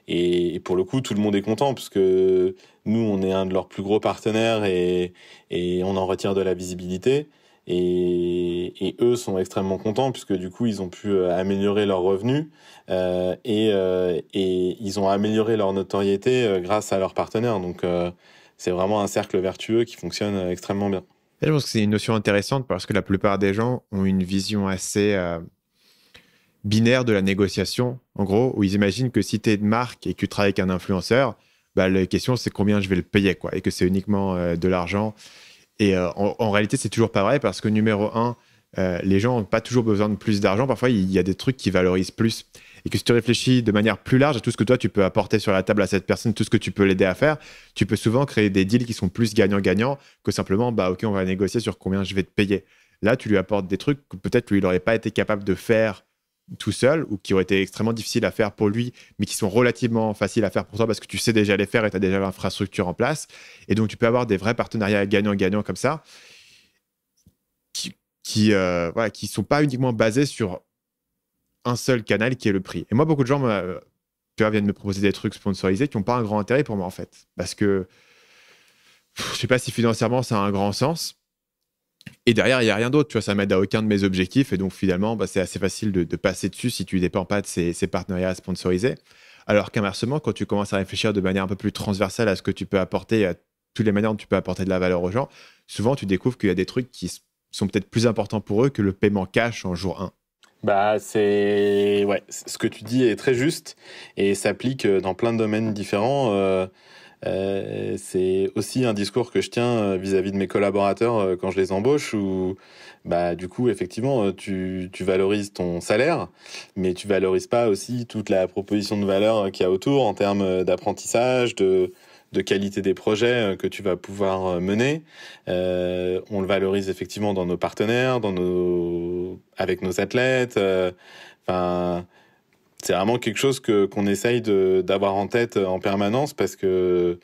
Et pour le coup, tout le monde est content, parce que nous, on est un de leurs plus gros partenaires et on en retire de la visibilité. Et eux sont extrêmement contents, puisque du coup, ils ont pu améliorer leurs revenus et ils ont amélioré leur notoriété grâce à leurs partenaires. Donc, c'est vraiment un cercle vertueux qui fonctionne extrêmement bien. Et je pense que c'est une notion intéressante, parce que la plupart des gens ont une vision assez binaire de la négociation, en gros, où ils imaginent que si tu es une marque et que tu travailles avec un influenceur, la question, c'est combien je vais le payer, quoi, et que c'est uniquement de l'argent. Et en réalité, c'est toujours pas vrai, parce que numéro un, les gens n'ont pas toujours besoin de plus d'argent. Parfois, il y a des trucs qui valorisent plus. Et que si tu réfléchis de manière plus large à tout ce que toi, tu peux apporter sur la table à cette personne, tout ce que tu peux l'aider à faire, tu peux souvent créer des deals qui sont plus gagnant-gagnant que simplement, OK, on va négocier sur combien je vais te payer. Là, tu lui apportes des trucs que peut-être lui, il n'aurait pas été capable de faire tout seul, ou qui auraient été extrêmement difficiles à faire pour lui, mais qui sont relativement faciles à faire pour toi, parce que tu sais déjà les faire et tu as déjà l'infrastructure en place. Et donc, tu peux avoir des vrais partenariats gagnant-gagnant comme ça, qui sont pas uniquement basés sur un seul canal qui est le prix. Et moi, beaucoup de gens viennent me proposer des trucs sponsorisés qui n'ont pas un grand intérêt pour moi, en fait. Parce que je sais pas si financièrement ça a un grand sens. Et derrière, il n'y a rien d'autre. Tu vois, ça m'aide à aucun de mes objectifs. Et donc, finalement, c'est assez facile de passer dessus si tu ne dépends pas de ces partenariats sponsorisés. Alors qu'inversement, quand tu commences à réfléchir de manière un peu plus transversale à ce que tu peux apporter, à toutes les manières dont tu peux apporter de la valeur aux gens, souvent, tu découvres qu'il y a des trucs qui sont peut-être plus importants pour eux que le paiement cash en jour 1. Ce que tu dis est très juste et s'applique dans plein de domaines différents. C'est aussi un discours que je tiens vis-à-vis de mes collaborateurs quand je les embauche, où du coup, effectivement, tu valorises ton salaire, mais tu valorises pas aussi toute la proposition de valeur qu'il y a autour en termes d'apprentissage, de qualité des projets que tu vas pouvoir mener. On le valorise effectivement dans nos partenaires, avec nos athlètes. C'est vraiment quelque chose qu'on essaye d'avoir en tête en permanence, parce que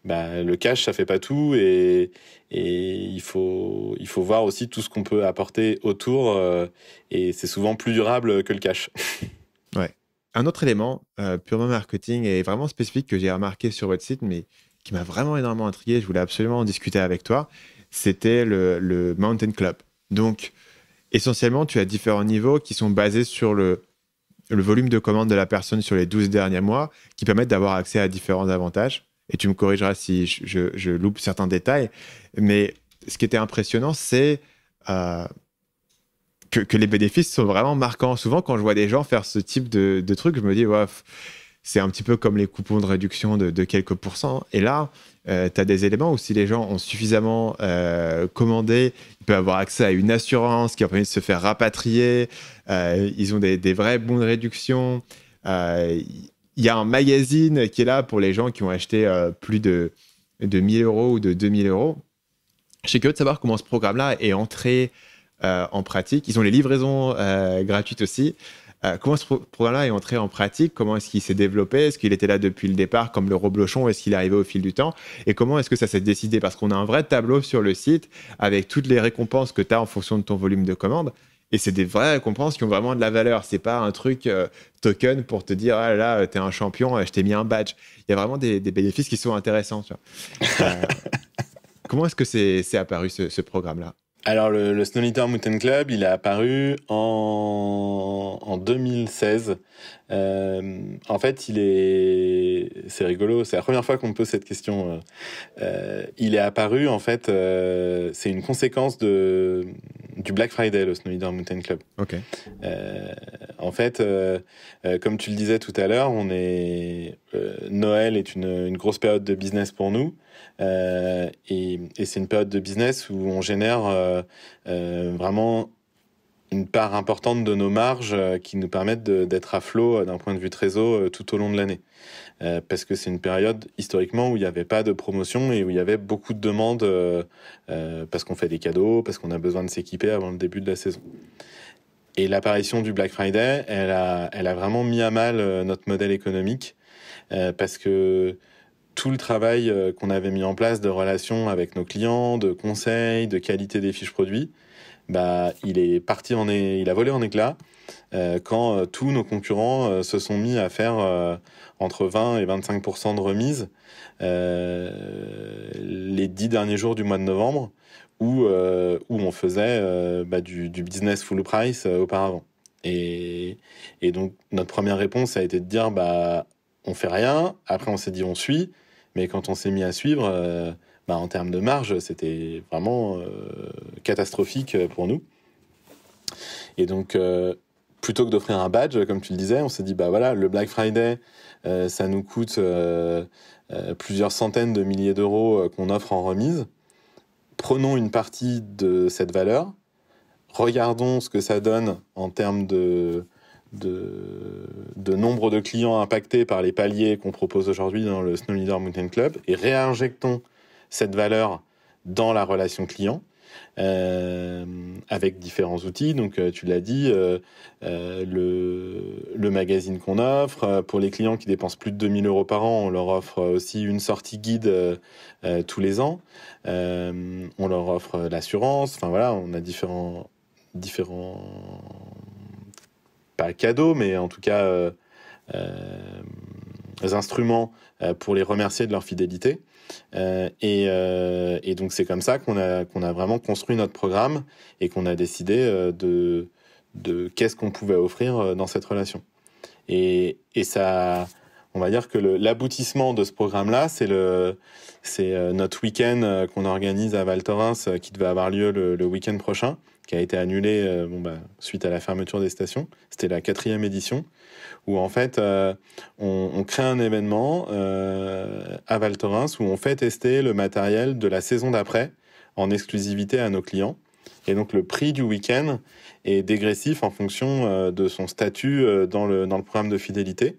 le cash, ça fait pas tout, et il faut voir aussi tout ce qu'on peut apporter autour, et c'est souvent plus durable que le cash. Ouais. Un autre élément purement marketing et vraiment spécifique que j'ai remarqué sur votre site, mais qui m'a vraiment énormément intrigué, je voulais absolument en discuter avec toi, c'était le Mountain Club. Donc, essentiellement, tu as différents niveaux qui sont basés sur le volume de commandes de la personne sur les 12 derniers mois, qui permettent d'avoir accès à différents avantages. Et tu me corrigeras si je loupe certains détails. Mais ce qui était impressionnant, c'est que les bénéfices sont vraiment marquants. Souvent, quand je vois des gens faire ce type de truc, je me dis, c'est un petit peu comme les coupons de réduction de quelques pourcents. Et là, tu as des éléments où si les gens ont suffisamment commandé, ils peuvent avoir accès à une assurance qui leur permet de se faire rapatrier. Ils ont des vrais bons de réduction. Il y a un magazine qui est là pour les gens qui ont acheté plus de 1000 euros ou de 2000 euros. Je suis curieux de savoir comment ce programme-là est entré en pratique. Ils ont les livraisons gratuites aussi. Comment ce programme-là est entré en pratique? Comment est-ce qu'il s'est développé? Est-ce qu'il était là depuis le départ comme le reblochon? Est-ce qu'il est arrivé au fil du temps? Et comment est-ce que ça s'est décidé? Parce qu'on a un vrai tableau sur le site avec toutes les récompenses que tu as en fonction de ton volume de commande. Et c'est des vraies récompenses qui ont vraiment de la valeur. C'est pas un truc token pour te dire ah là, t'es un champion, je t'ai mis un badge. Il y a vraiment des bénéfices qui sont intéressants. Tu vois. Comment est-ce que c'est apparu ce programme-là? Alors, le Snow Leader Mountain Club, il est apparu en 2016. En fait, c'est rigolo, c'est la première fois qu'on me pose cette question. Il est apparu, en fait, c'est une conséquence du Black Friday, le Snow Leader Mountain Club. Ok. En fait, comme tu le disais tout à l'heure, Noël est une grosse période de business pour nous. Et c'est une période de business où on génère vraiment une part importante de nos marges qui nous permettent d'être à flot d'un point de vue trésor tout au long de l'année. Parce que c'est une période historiquement où il n'y avait pas de promotion et où il y avait beaucoup de demandes parce qu'on fait des cadeaux, parce qu'on a besoin de s'équiper avant le début de la saison. Et l'apparition du Black Friday, elle a vraiment mis à mal notre modèle économique parce que tout le travail qu'on avait mis en place de relations avec nos clients, de conseils, de qualité des fiches produits, il a volé en éclats quand tous nos concurrents se sont mis à faire entre 20 et 25% de remise les 10 derniers jours du mois de novembre où on faisait du business full price auparavant. Et donc notre première réponse a été de dire on fait rien. Après on s'est dit on suit. Mais quand on s'est mis à suivre, en termes de marge, c'était vraiment catastrophique pour nous. Et donc, plutôt que d'offrir un badge, comme tu le disais, on s'est dit, le Black Friday, ça nous coûte plusieurs centaines de milliers d'euros qu'on offre en remise. Prenons une partie de cette valeur, regardons ce que ça donne en termes de nombre de clients impactés par les paliers qu'on propose aujourd'hui dans le Snow Leader Mountain Club et réinjectons cette valeur dans la relation client avec différents outils. Donc tu l'as dit, le magazine qu'on offre. Pour les clients qui dépensent plus de 2000 euros par an, on leur offre aussi une sortie guide tous les ans. On leur offre l'assurance. Enfin voilà, on a différents pas cadeaux, mais en tout cas instruments pour les remercier de leur fidélité. Et donc c'est comme ça qu'on a vraiment construit notre programme et qu'on a décidé de qu'est-ce qu'on pouvait offrir dans cette relation. Et ça, on va dire que l'aboutissement de ce programme-là, c'est notre week-end qu'on organise à Val Thorens qui devait avoir lieu le week-end prochain, qui a été annulé suite à la fermeture des stations. C'était la 4e édition, où en fait, on crée un événement à Val Thorens où on fait tester le matériel de la saison d'après en exclusivité à nos clients. Et donc, le prix du week-end est dégressif en fonction de son statut dans le programme de fidélité.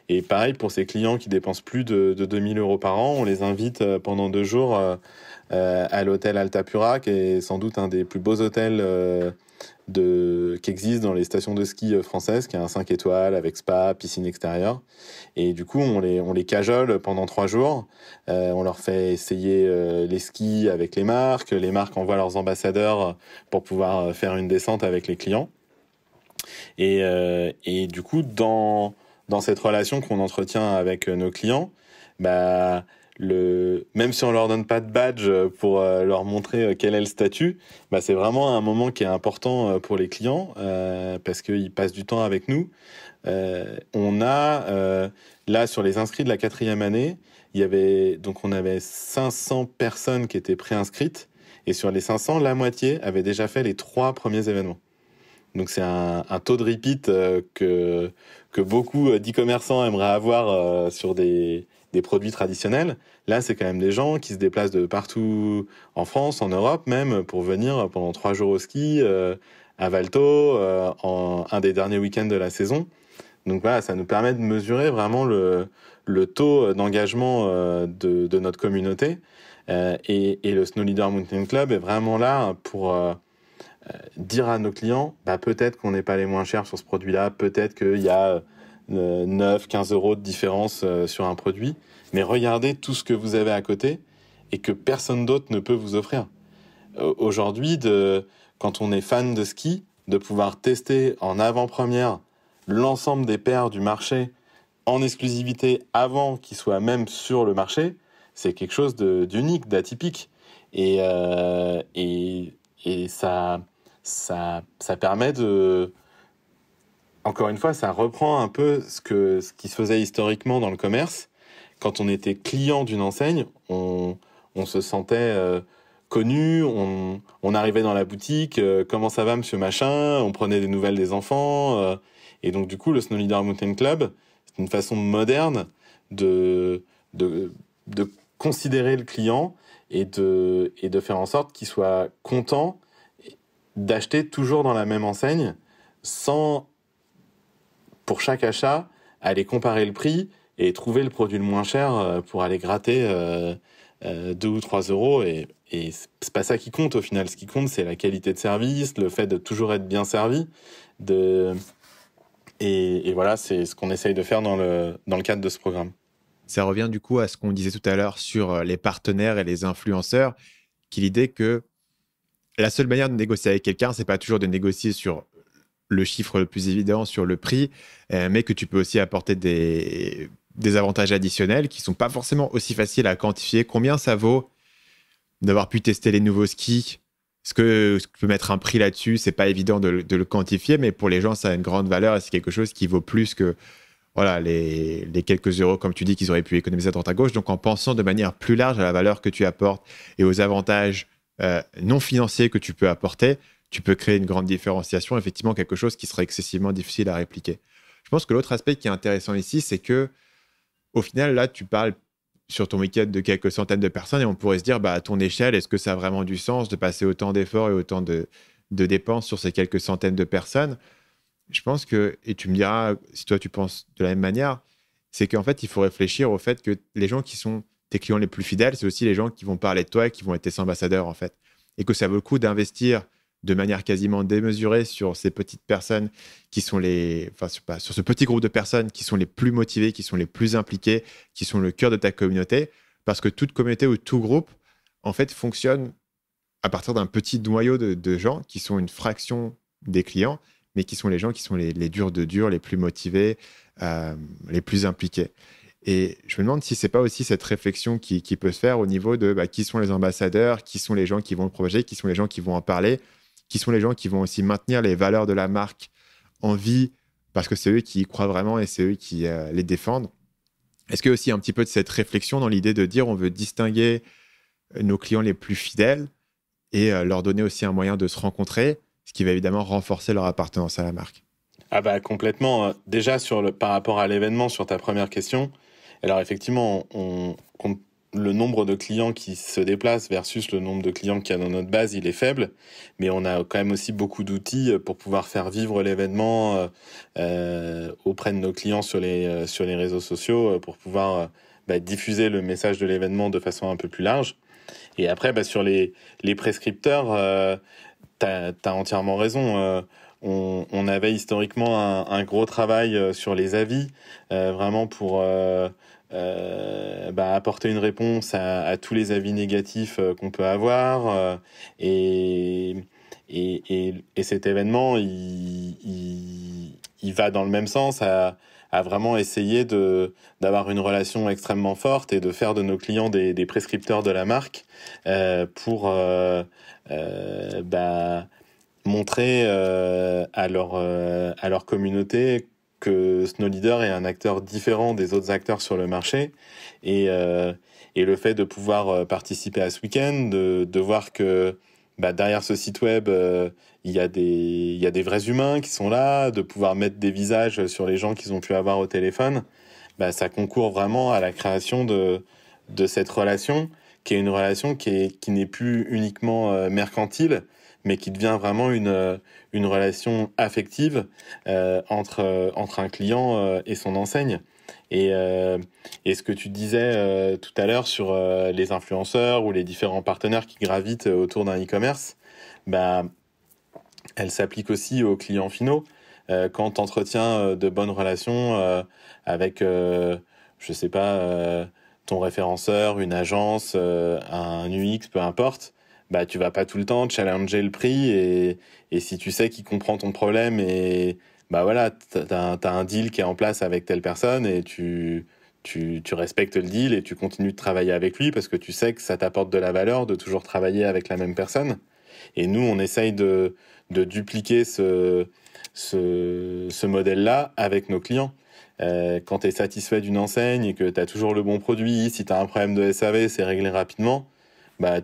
Et pareil, pour ces clients qui dépensent plus de 2000 euros par an, on les invite pendant 2 jours à l'hôtel Altapura, qui est sans doute un des plus beaux hôtels qui existe dans les stations de ski françaises, qui a un 5 étoiles avec spa, piscine extérieure. Et du coup, on les cajole pendant 3 jours. On leur fait essayer les skis avec les marques. Les marques envoient leurs ambassadeurs pour pouvoir faire une descente avec les clients. Et du coup, dans cette relation qu'on entretient avec nos clients, même si on leur donne pas de badge pour leur montrer quel est le statut, c'est vraiment un moment qui est important pour les clients parce qu'ils passent du temps avec nous. On a là sur les inscrits de la 4e année, on avait 500 personnes qui étaient préinscrites et sur les 500, la moitié avaient déjà fait les 3 premiers événements. Donc c'est un taux de repeat que beaucoup d'e-commerçants aimeraient avoir sur des produits traditionnels. Là, c'est quand même des gens qui se déplacent de partout en France, en Europe même, pour venir pendant 3 jours au ski à Valto, en un des derniers week-ends de la saison. Donc voilà, ça nous permet de mesurer vraiment le taux d'engagement de notre communauté. Et le Snow Leader Mountain Club est vraiment là pour dire à nos clients, peut-être qu'on n'est pas les moins chers sur ce produit-là, peut-être qu'il y a 9, 15 euros de différence sur un produit, mais regardez tout ce que vous avez à côté et que personne d'autre ne peut vous offrir. Aujourd'hui, quand on est fan de ski, de pouvoir tester en avant-première l'ensemble des paires du marché en exclusivité avant qu'ils soient même sur le marché, c'est quelque chose d'unique, d'atypique. Et ça permet de... Encore une fois, ça reprend un peu ce qui se faisait historiquement dans le commerce. Quand on était client d'une enseigne, on se sentait connu, on arrivait dans la boutique, comment ça va monsieur machin, on prenait des nouvelles des enfants. Et donc du coup, le Snow Leader Mountain Club, c'est une façon moderne de considérer le client et de faire en sorte qu'il soit content d'acheter toujours dans la même enseigne sans, pour chaque achat, aller comparer le prix et trouver le produit le moins cher pour aller gratter 2 ou 3 euros. Et c'est pas ça qui compte au final. Ce qui compte, c'est la qualité de service, le fait de toujours être bien servi. Et voilà, c'est ce qu'on essaye de faire dans le cadre de ce programme. Ça revient du coup à ce qu'on disait tout à l'heure sur les partenaires et les influenceurs, qui est l'idée que la seule manière de négocier avec quelqu'un, c'est pas toujours de négocier sur le chiffre le plus évident, sur le prix, mais que tu peux aussi apporter des avantages additionnels qui sont pas forcément aussi faciles à quantifier. Combien ça vaut d'avoir pu tester les nouveaux skis? Est-ce que tu peux mettre un prix là-dessus? C'est pas évident de le quantifier, mais pour les gens, ça a une grande valeur et c'est quelque chose qui vaut plus que voilà, les quelques euros, comme tu dis, qu'ils auraient pu économiser à droite à gauche. Donc, en pensant de manière plus large à la valeur que tu apportes et aux avantages non financiers que tu peux apporter, tu peux créer une grande différenciation, effectivement, quelque chose qui serait excessivement difficile à répliquer. Je pense que l'autre aspect qui est intéressant ici, c'est que au final, là, tu parles sur ton week-end de quelques centaines de personnes et on pourrait se dire, à ton échelle, est-ce que ça a vraiment du sens de passer autant d'efforts et autant de dépenses sur ces quelques centaines de personnes? Je pense que, et tu me diras si toi tu penses de la même manière, c'est qu'en fait, il faut réfléchir au fait que les gens qui sont tes clients les plus fidèles, c'est aussi les gens qui vont parler de toi et qui vont être tes ambassadeurs, en fait. Et que ça vaut le coup d'investir de manière quasiment démesurée sur ces petites personnes qui sont sur ce petit groupe de personnes qui sont les plus motivées, qui sont les plus impliquées, qui sont le cœur de ta communauté, parce que toute communauté ou tout groupe, en fait, fonctionne à partir d'un petit noyau de gens qui sont une fraction des clients, mais qui sont les gens qui sont les durs de durs, les plus motivés, les plus impliqués. Et je me demande si c'est pas aussi cette réflexion qui peut se faire au niveau de qui sont les ambassadeurs, qui sont les gens qui vont le propager, qui sont les gens qui vont en parler, qui sont les gens qui vont aussi maintenir les valeurs de la marque en vie, parce que c'est eux qui y croient vraiment et c'est eux qui les défendent. Est-ce qu'il y a aussi un petit peu de cette réflexion dans l'idée de dire on veut distinguer nos clients les plus fidèles et leur donner aussi un moyen de se rencontrer, ce qui va évidemment renforcer leur appartenance à la marque? Ah complètement. Déjà, par rapport à l'événement, sur ta première question, alors effectivement, le nombre de clients qui se déplacent versus le nombre de clients qu'il y a dans notre base, il est faible, mais on a quand même aussi beaucoup d'outils pour pouvoir faire vivre l'événement auprès de nos clients sur les réseaux sociaux pour pouvoir diffuser le message de l'événement de façon un peu plus large. Et après, sur les prescripteurs, t'as entièrement raison. On avait historiquement un gros travail sur les avis, vraiment pour apporter une réponse à tous les avis négatifs qu'on peut avoir. Et cet événement, il va dans le même sens, à vraiment essayer d'avoir une relation extrêmement forte et de faire de nos clients des prescripteurs de la marque pour montrer à leur communauté que Snow Leader est un acteur différent des autres acteurs sur le marché. Et le fait de pouvoir participer à ce week-end, de voir que derrière ce site web, il y a des vrais humains qui sont là, de pouvoir mettre des visages sur les gens qu'ils ont pu avoir au téléphone, ça concourt vraiment à la création de cette relation, qui est une relation qui n'est plus uniquement mercantile, mais qui devient vraiment une relation affective entre un client et son enseigne. Et ce que tu disais tout à l'heure sur les influenceurs ou les différents partenaires qui gravitent autour d'un e-commerce, elle s'applique aussi aux clients finaux. Quand tu entretiens de bonnes relations avec, je sais pas, ton référenceur, une agence, un UX, peu importe, tu vas pas tout le temps challenger le prix et si tu sais qu'il comprend ton problème et voilà, t'as un deal qui est en place avec telle personne et tu respectes le deal et tu continues de travailler avec lui parce que tu sais que ça t'apporte de la valeur de toujours travailler avec la même personne. Et nous, on essaye de dupliquer ce modèle-là avec nos clients. Quand tu es satisfait d'une enseigne et que tu as toujours le bon produit, si tu as un problème de SAV, c'est réglé rapidement,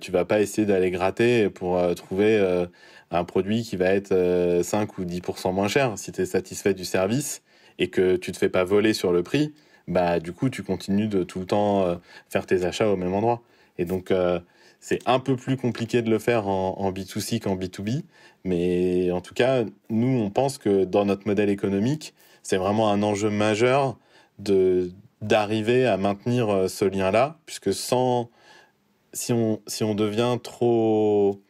tu vas pas essayer d'aller gratter pour trouver un produit qui va être 5 ou 10% moins cher. Si tu es satisfait du service et que tu te fais pas voler sur le prix, du coup, tu continues de tout le temps faire tes achats au même endroit. Et donc, c'est un peu plus compliqué de le faire en B2C qu'en B2B. Mais en tout cas, nous, on pense que dans notre modèle économique, c'est vraiment un enjeu majeur d'arriver à maintenir ce lien-là, puisque si on devient trop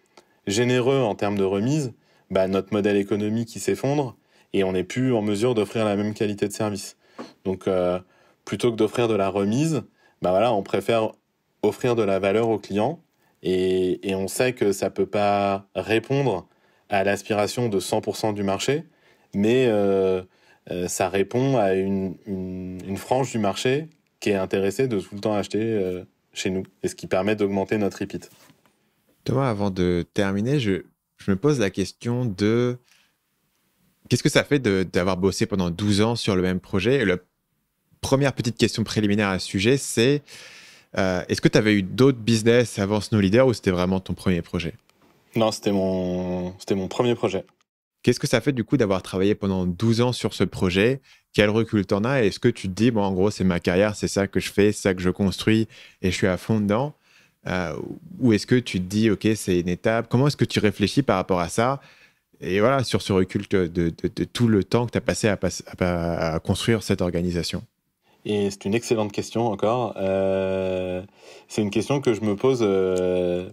généreux en termes de remise, notre modèle économique il s'effondre et on n'est plus en mesure d'offrir la même qualité de service. Donc, plutôt que d'offrir de la remise, on préfère offrir de la valeur aux clients et on sait que ça peut pas répondre à l'aspiration de 100% du marché, mais ça répond à une frange du marché qui est intéressée de tout le temps acheter chez nous, et ce qui permet d'augmenter notre repeat. Thomas, avant de terminer, je me pose la question de qu'est-ce que ça fait d'avoir bossé pendant 12 ans sur le même projet? Et la première petite question préliminaire à ce sujet, c'est est-ce que tu avais eu d'autres business avant Snow Leader ou c'était vraiment ton premier projet? Non, c'était mon premier projet. Qu'est-ce que ça fait du coup d'avoir travaillé pendant 12 ans sur ce projet? Quel recul t'en as? Est-ce que tu te dis, bon, en gros, c'est ma carrière, c'est ça que je fais, c'est ça que je construis et je suis à fond dedans? Ou est-ce que tu te dis, OK, c'est une étape? Comment est-ce que tu réfléchis par rapport à ça? Et voilà, sur ce recul de tout le temps que tu as passé à construire cette organisation. Et c'est une excellente question encore. C'est une question que je me pose, que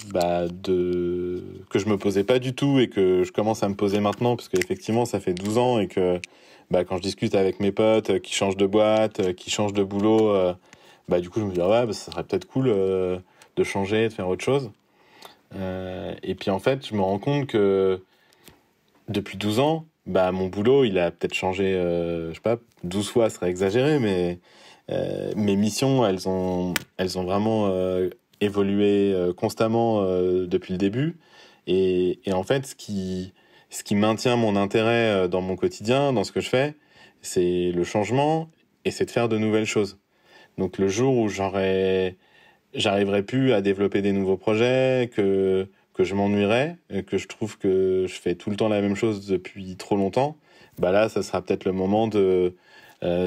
je me posais pas du tout et que je commence à me poser maintenant, parce qu'effectivement, ça fait 12 ans et que quand je discute avec mes potes qui changent de boîte, qui changent de boulot, du coup, je me dis, ça serait peut-être cool de changer, de faire autre chose. Et puis en fait, je me rends compte que depuis 12 ans, mon boulot, il a peut-être changé, je sais pas, 12 fois, ce serait exagéré, mais mes missions, elles ont vraiment évolué constamment depuis le début. Et en fait, ce qui maintient mon intérêt dans mon quotidien, dans ce que je fais, c'est le changement et c'est de faire de nouvelles choses. Donc le jour où j'arriverai plus à développer des nouveaux projets, que je m'ennuierais, que je trouve que je fais tout le temps la même chose depuis trop longtemps, là, ça sera peut-être le moment de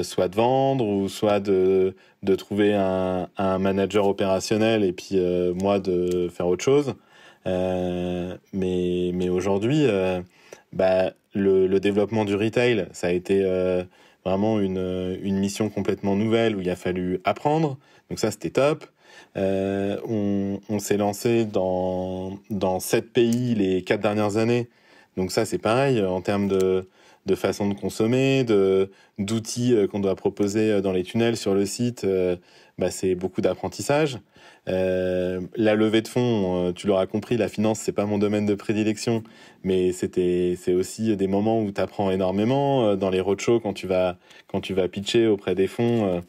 soit de vendre ou soit de trouver un manager opérationnel et puis moi de faire autre chose. Mais aujourd'hui, le développement du retail, ça a été vraiment une mission complètement nouvelle où il a fallu apprendre. Donc ça, c'était top. On s'est lancé dans 7 pays les 4 dernières années. Donc ça, c'est pareil en termes de façon de consommer, d'outils qu'on doit proposer dans les tunnels sur le site. C'est beaucoup d'apprentissage. La levée de fonds, tu l'auras compris, la finance, c'est pas mon domaine de prédilection, mais c'est aussi des moments où tu apprends énormément. Dans les roadshows, quand tu vas pitcher auprès des fonds,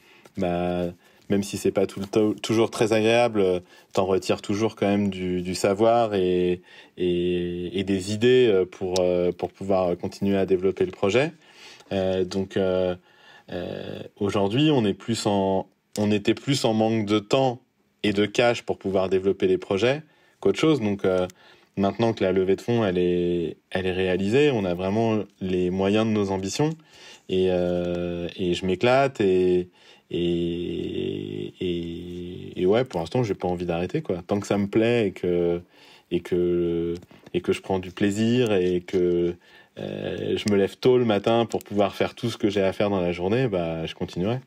même si c'est pas toujours très agréable, t'en retires toujours quand même du savoir et des idées pour pouvoir continuer à développer le projet. Donc aujourd'hui, on était plus en manque de temps et de cash pour pouvoir développer les projets qu'autre chose. Donc maintenant que la levée de fonds elle est réalisée, on a vraiment les moyens de nos ambitions et je m'éclate et ouais, pour l'instant j'ai pas envie d'arrêter quoi. Tant que ça me plaît et que je prends du plaisir et que je me lève tôt le matin pour pouvoir faire tout ce que j'ai à faire dans la journée, bah je continuerai.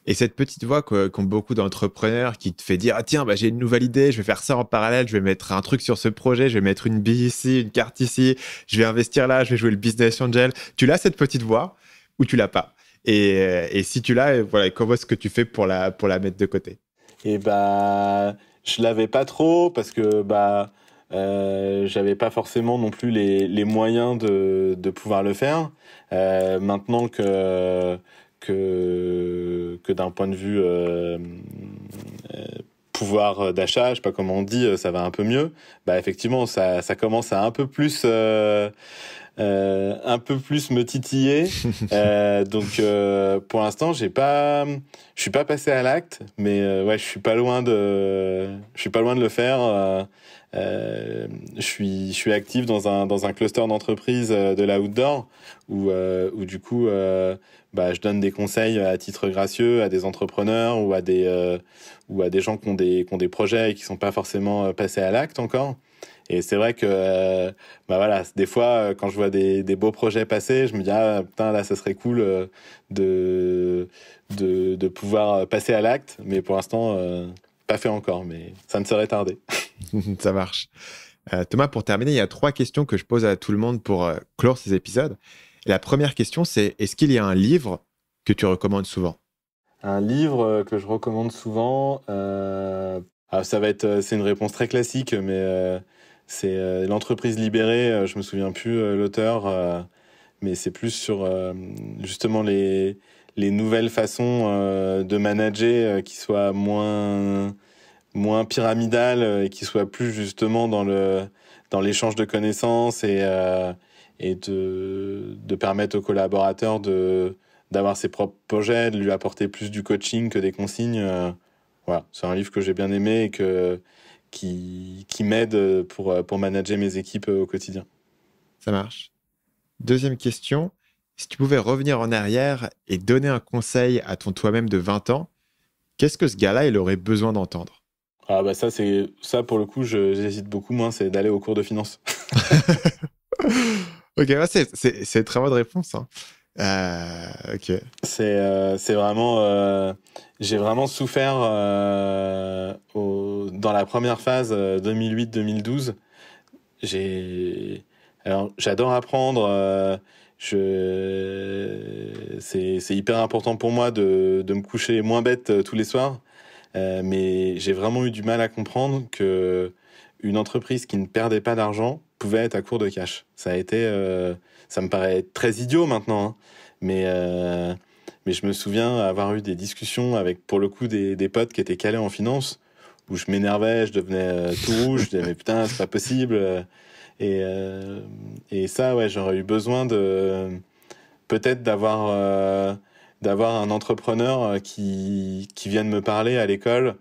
Et cette petite voix qu'ont beaucoup d'entrepreneurs qui te fait dire ah tiens, bah, j'ai une nouvelle idée, je vais faire ça en parallèle, je vais mettre un truc sur ce projet, je vais mettre une bille ici, une carte ici, je vais investir là, je vais jouer le business angel. Tu l'as cette petite voix ou tu l'as pas? Et si tu l'as, voilà, comment est-ce que tu fais pour la mettre de côté? Et bah je l'avais pas trop parce que j'avais pas forcément non plus les moyens de pouvoir le faire. Maintenant que d'un point de vue pouvoir d'achat, je sais pas comment on dit, ça va un peu mieux. Bah effectivement, ça commence à un peu plus me titiller. Donc pour l'instant, je suis pas passé à l'acte, mais ouais, je suis pas loin de le faire. Je suis actif dans un cluster d'entreprises de l'outdoor où du coup je donne des conseils à titre gracieux à des entrepreneurs ou à des gens qui ont des projets et qui sont pas forcément passés à l'acte encore. Et c'est vrai que voilà, des fois quand je vois des beaux projets passer, je me dis ah putain là ça serait cool de pouvoir passer à l'acte, mais pour l'instant pas fait encore, mais ça ne serait tardé. Ça marche. Thomas, pour terminer, il y a 3 questions que je pose à tout le monde pour clore ces épisodes. Et la première question, c'est est-ce qu'il y a un livre que tu recommandes souvent? Un livre que je recommande souvent, c'est une réponse très classique, mais c'est L'entreprise libérée. Je me souviens plus l'auteur, mais c'est plus sur justement les nouvelles façons de manager qui soient moins pyramidales et qui soient plus justement dans l'échange de connaissances et de permettre aux collaborateurs d'avoir ses propres projets, de lui apporter plus du coaching que des consignes. Voilà, c'est un livre que j'ai bien aimé et qui m'aide pour manager mes équipes au quotidien. Ça marche. Deuxième question, si tu pouvais revenir en arrière et donner un conseil à ton toi-même de 20 ans, qu'est-ce que ce gars-là, il aurait besoin d'entendre? Ah bah ça pour le coup, j'hésite beaucoup moins, c'est d'aller au cours de finance. Ok, ouais, c'est une très bonne réponse. Hein. Ok. C'est vraiment j'ai vraiment souffert dans la première phase 2008-2012. Alors j'adore apprendre. C'est hyper important pour moi de me coucher moins bête tous les soirs. Mais j'ai vraiment eu du mal à comprendre que une entreprise qui ne perdait pas d'argent pouvait être à court de cash. Ça me paraît très idiot maintenant, hein, mais je me souviens avoir eu des discussions avec, pour le coup, des potes qui étaient calés en finance, où je m'énervais, je devenais tout rouge, je disais mais putain, c'est pas possible. Et ça, ouais, j'aurais eu besoin peut-être d'avoir un entrepreneur qui vienne me parler à l'école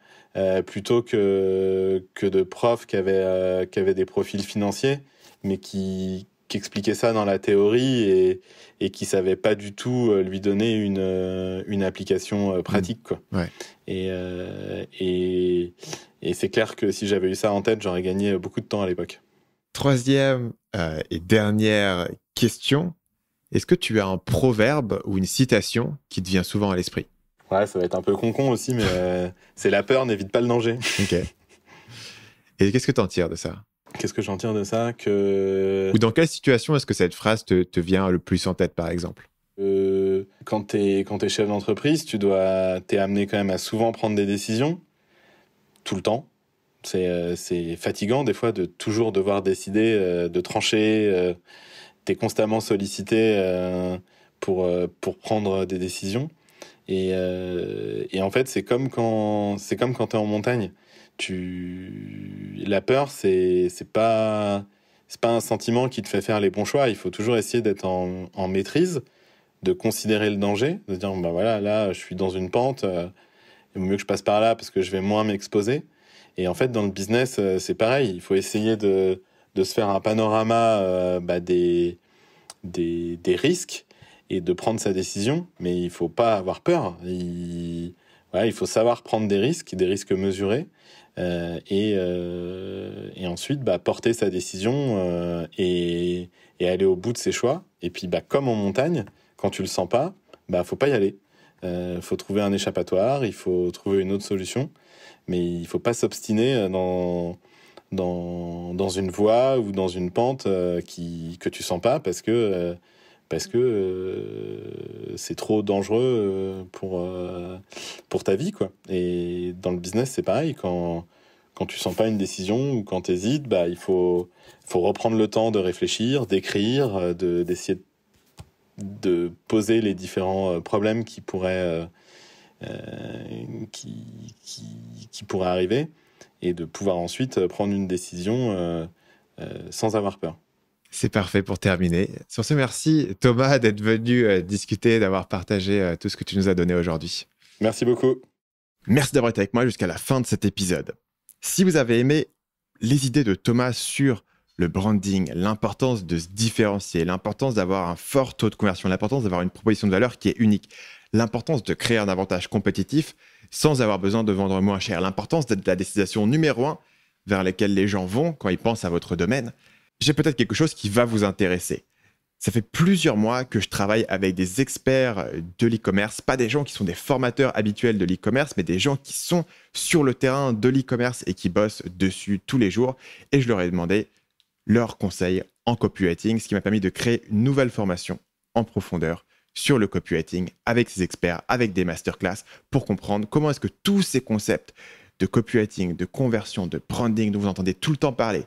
plutôt que de profs qui avaient des profils financiers, mais qui expliquait ça dans la théorie et qui savait pas du tout lui donner une application pratique, quoi. Ouais. Et c'est clair que si j'avais eu ça en tête, j'aurais gagné beaucoup de temps à l'époque. Troisième et dernière question. Est-ce que tu as un proverbe ou une citation qui te vient souvent à l'esprit? Ouais, ça va être un peu con aussi, mais c'est la peur n'évite pas le danger. Ok. Et qu'est-ce que tu en tires de ça? Qu'est-ce que j'en tire de ça? Ou dans quelle situation est-ce que cette phrase te vient le plus en tête, par exemple? Quand t'es chef d'entreprise, t'es amené quand même à souvent prendre des décisions, tout le temps. C'est fatigant des fois de toujours devoir décider, de trancher. T'es constamment sollicité pour prendre des décisions. Et en fait, c'est comme quand t'es en montagne. La peur, c'est pas un sentiment qui te fait faire les bons choix. Il faut toujours essayer d'être en maîtrise, de considérer le danger, de dire bah voilà, là, je suis dans une pente. Il vaut mieux que je passe par là parce que je vais moins m'exposer. Et en fait, dans le business, c'est pareil. Il faut essayer de se faire un panorama des risques et de prendre sa décision, mais il faut pas avoir peur. Il faut savoir prendre des risques mesurés, et ensuite porter sa décision et aller au bout de ses choix. Et puis comme en montagne, quand tu le sens pas, faut pas y aller. Faut trouver un échappatoire, il faut trouver une autre solution, mais il faut pas s'obstiner dans une voie ou dans une pente que tu sens pas parce que c'est trop dangereux pour ta vie, quoi. Et dans le business, c'est pareil. Quand tu sens pas une décision ou quand tu hésites, il faut reprendre le temps de réfléchir, d'écrire, d'essayer de poser les différents problèmes qui pourraient arriver et de pouvoir ensuite prendre une décision sans avoir peur. C'est parfait pour terminer. Sur ce, merci Thomas d'être venu discuter, d'avoir partagé tout ce que tu nous as donné aujourd'hui. Merci beaucoup. Merci d'avoir été avec moi jusqu'à la fin de cet épisode. Si vous avez aimé les idées de Thomas sur le branding, l'importance de se différencier, l'importance d'avoir un fort taux de conversion, l'importance d'avoir une proposition de valeur qui est unique, l'importance de créer un avantage compétitif sans avoir besoin de vendre moins cher, l'importance d'être la destination numéro 1 vers laquelle les gens vont quand ils pensent à votre domaine, j'ai peut-être quelque chose qui va vous intéresser. Ça fait plusieurs mois que je travaille avec des experts de l'e-commerce, pas des gens qui sont des formateurs habituels de l'e-commerce, mais des gens qui sont sur le terrain de l'e-commerce et qui bossent dessus tous les jours. Et je leur ai demandé leurs conseils en copywriting, ce qui m'a permis de créer une nouvelle formation en profondeur sur le copywriting avec ces experts, avec des masterclass, pour comprendre comment est-ce que tous ces concepts de copywriting, de conversion, de branding dont vous entendez tout le temps parler,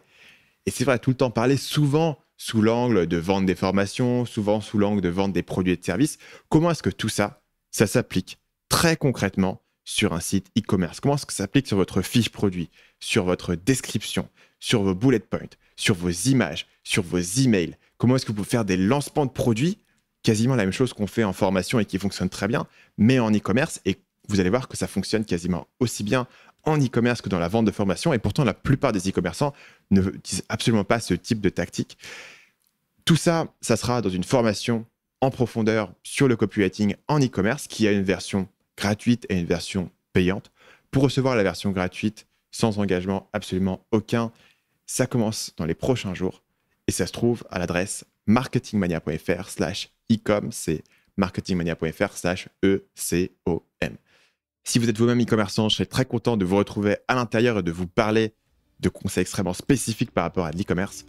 et c'est vrai, tout le temps parler, souvent sous l'angle de vendre des formations, souvent sous l'angle de vendre des produits et de services. Comment est-ce que tout ça, ça s'applique très concrètement sur un site e-commerce? Comment est-ce que ça s'applique sur votre fiche produit, sur votre description, sur vos bullet points, sur vos images, sur vos emails? Comment est-ce que vous pouvez faire des lancements de produits? Quasiment la même chose qu'on fait en formation et qui fonctionne très bien, mais en e-commerce. Et vous allez voir que ça fonctionne quasiment aussi bien en e-commerce que dans la vente de formation. Et pourtant, la plupart des e-commerçants ne utilisent absolument pas ce type de tactique. Tout ça, ça sera dans une formation en profondeur sur le copywriting en e-commerce qui a une version gratuite et une version payante. Pour recevoir la version gratuite, sans engagement absolument aucun, ça commence dans les prochains jours et ça se trouve à l'adresse marketingmania.fr/ecom, c'est marketingmania.fr/ecom. Si vous êtes vous-même e-commerçant, je serais très content de vous retrouver à l'intérieur et de vous parler de conseils extrêmement spécifiques par rapport à l'e-commerce.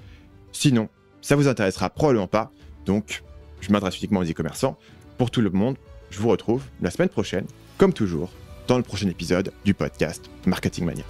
Sinon, ça vous intéressera probablement pas, donc je m'adresse uniquement aux e-commerçants. Pour tout le monde, je vous retrouve la semaine prochaine, comme toujours, dans le prochain épisode du podcast Marketing Mania.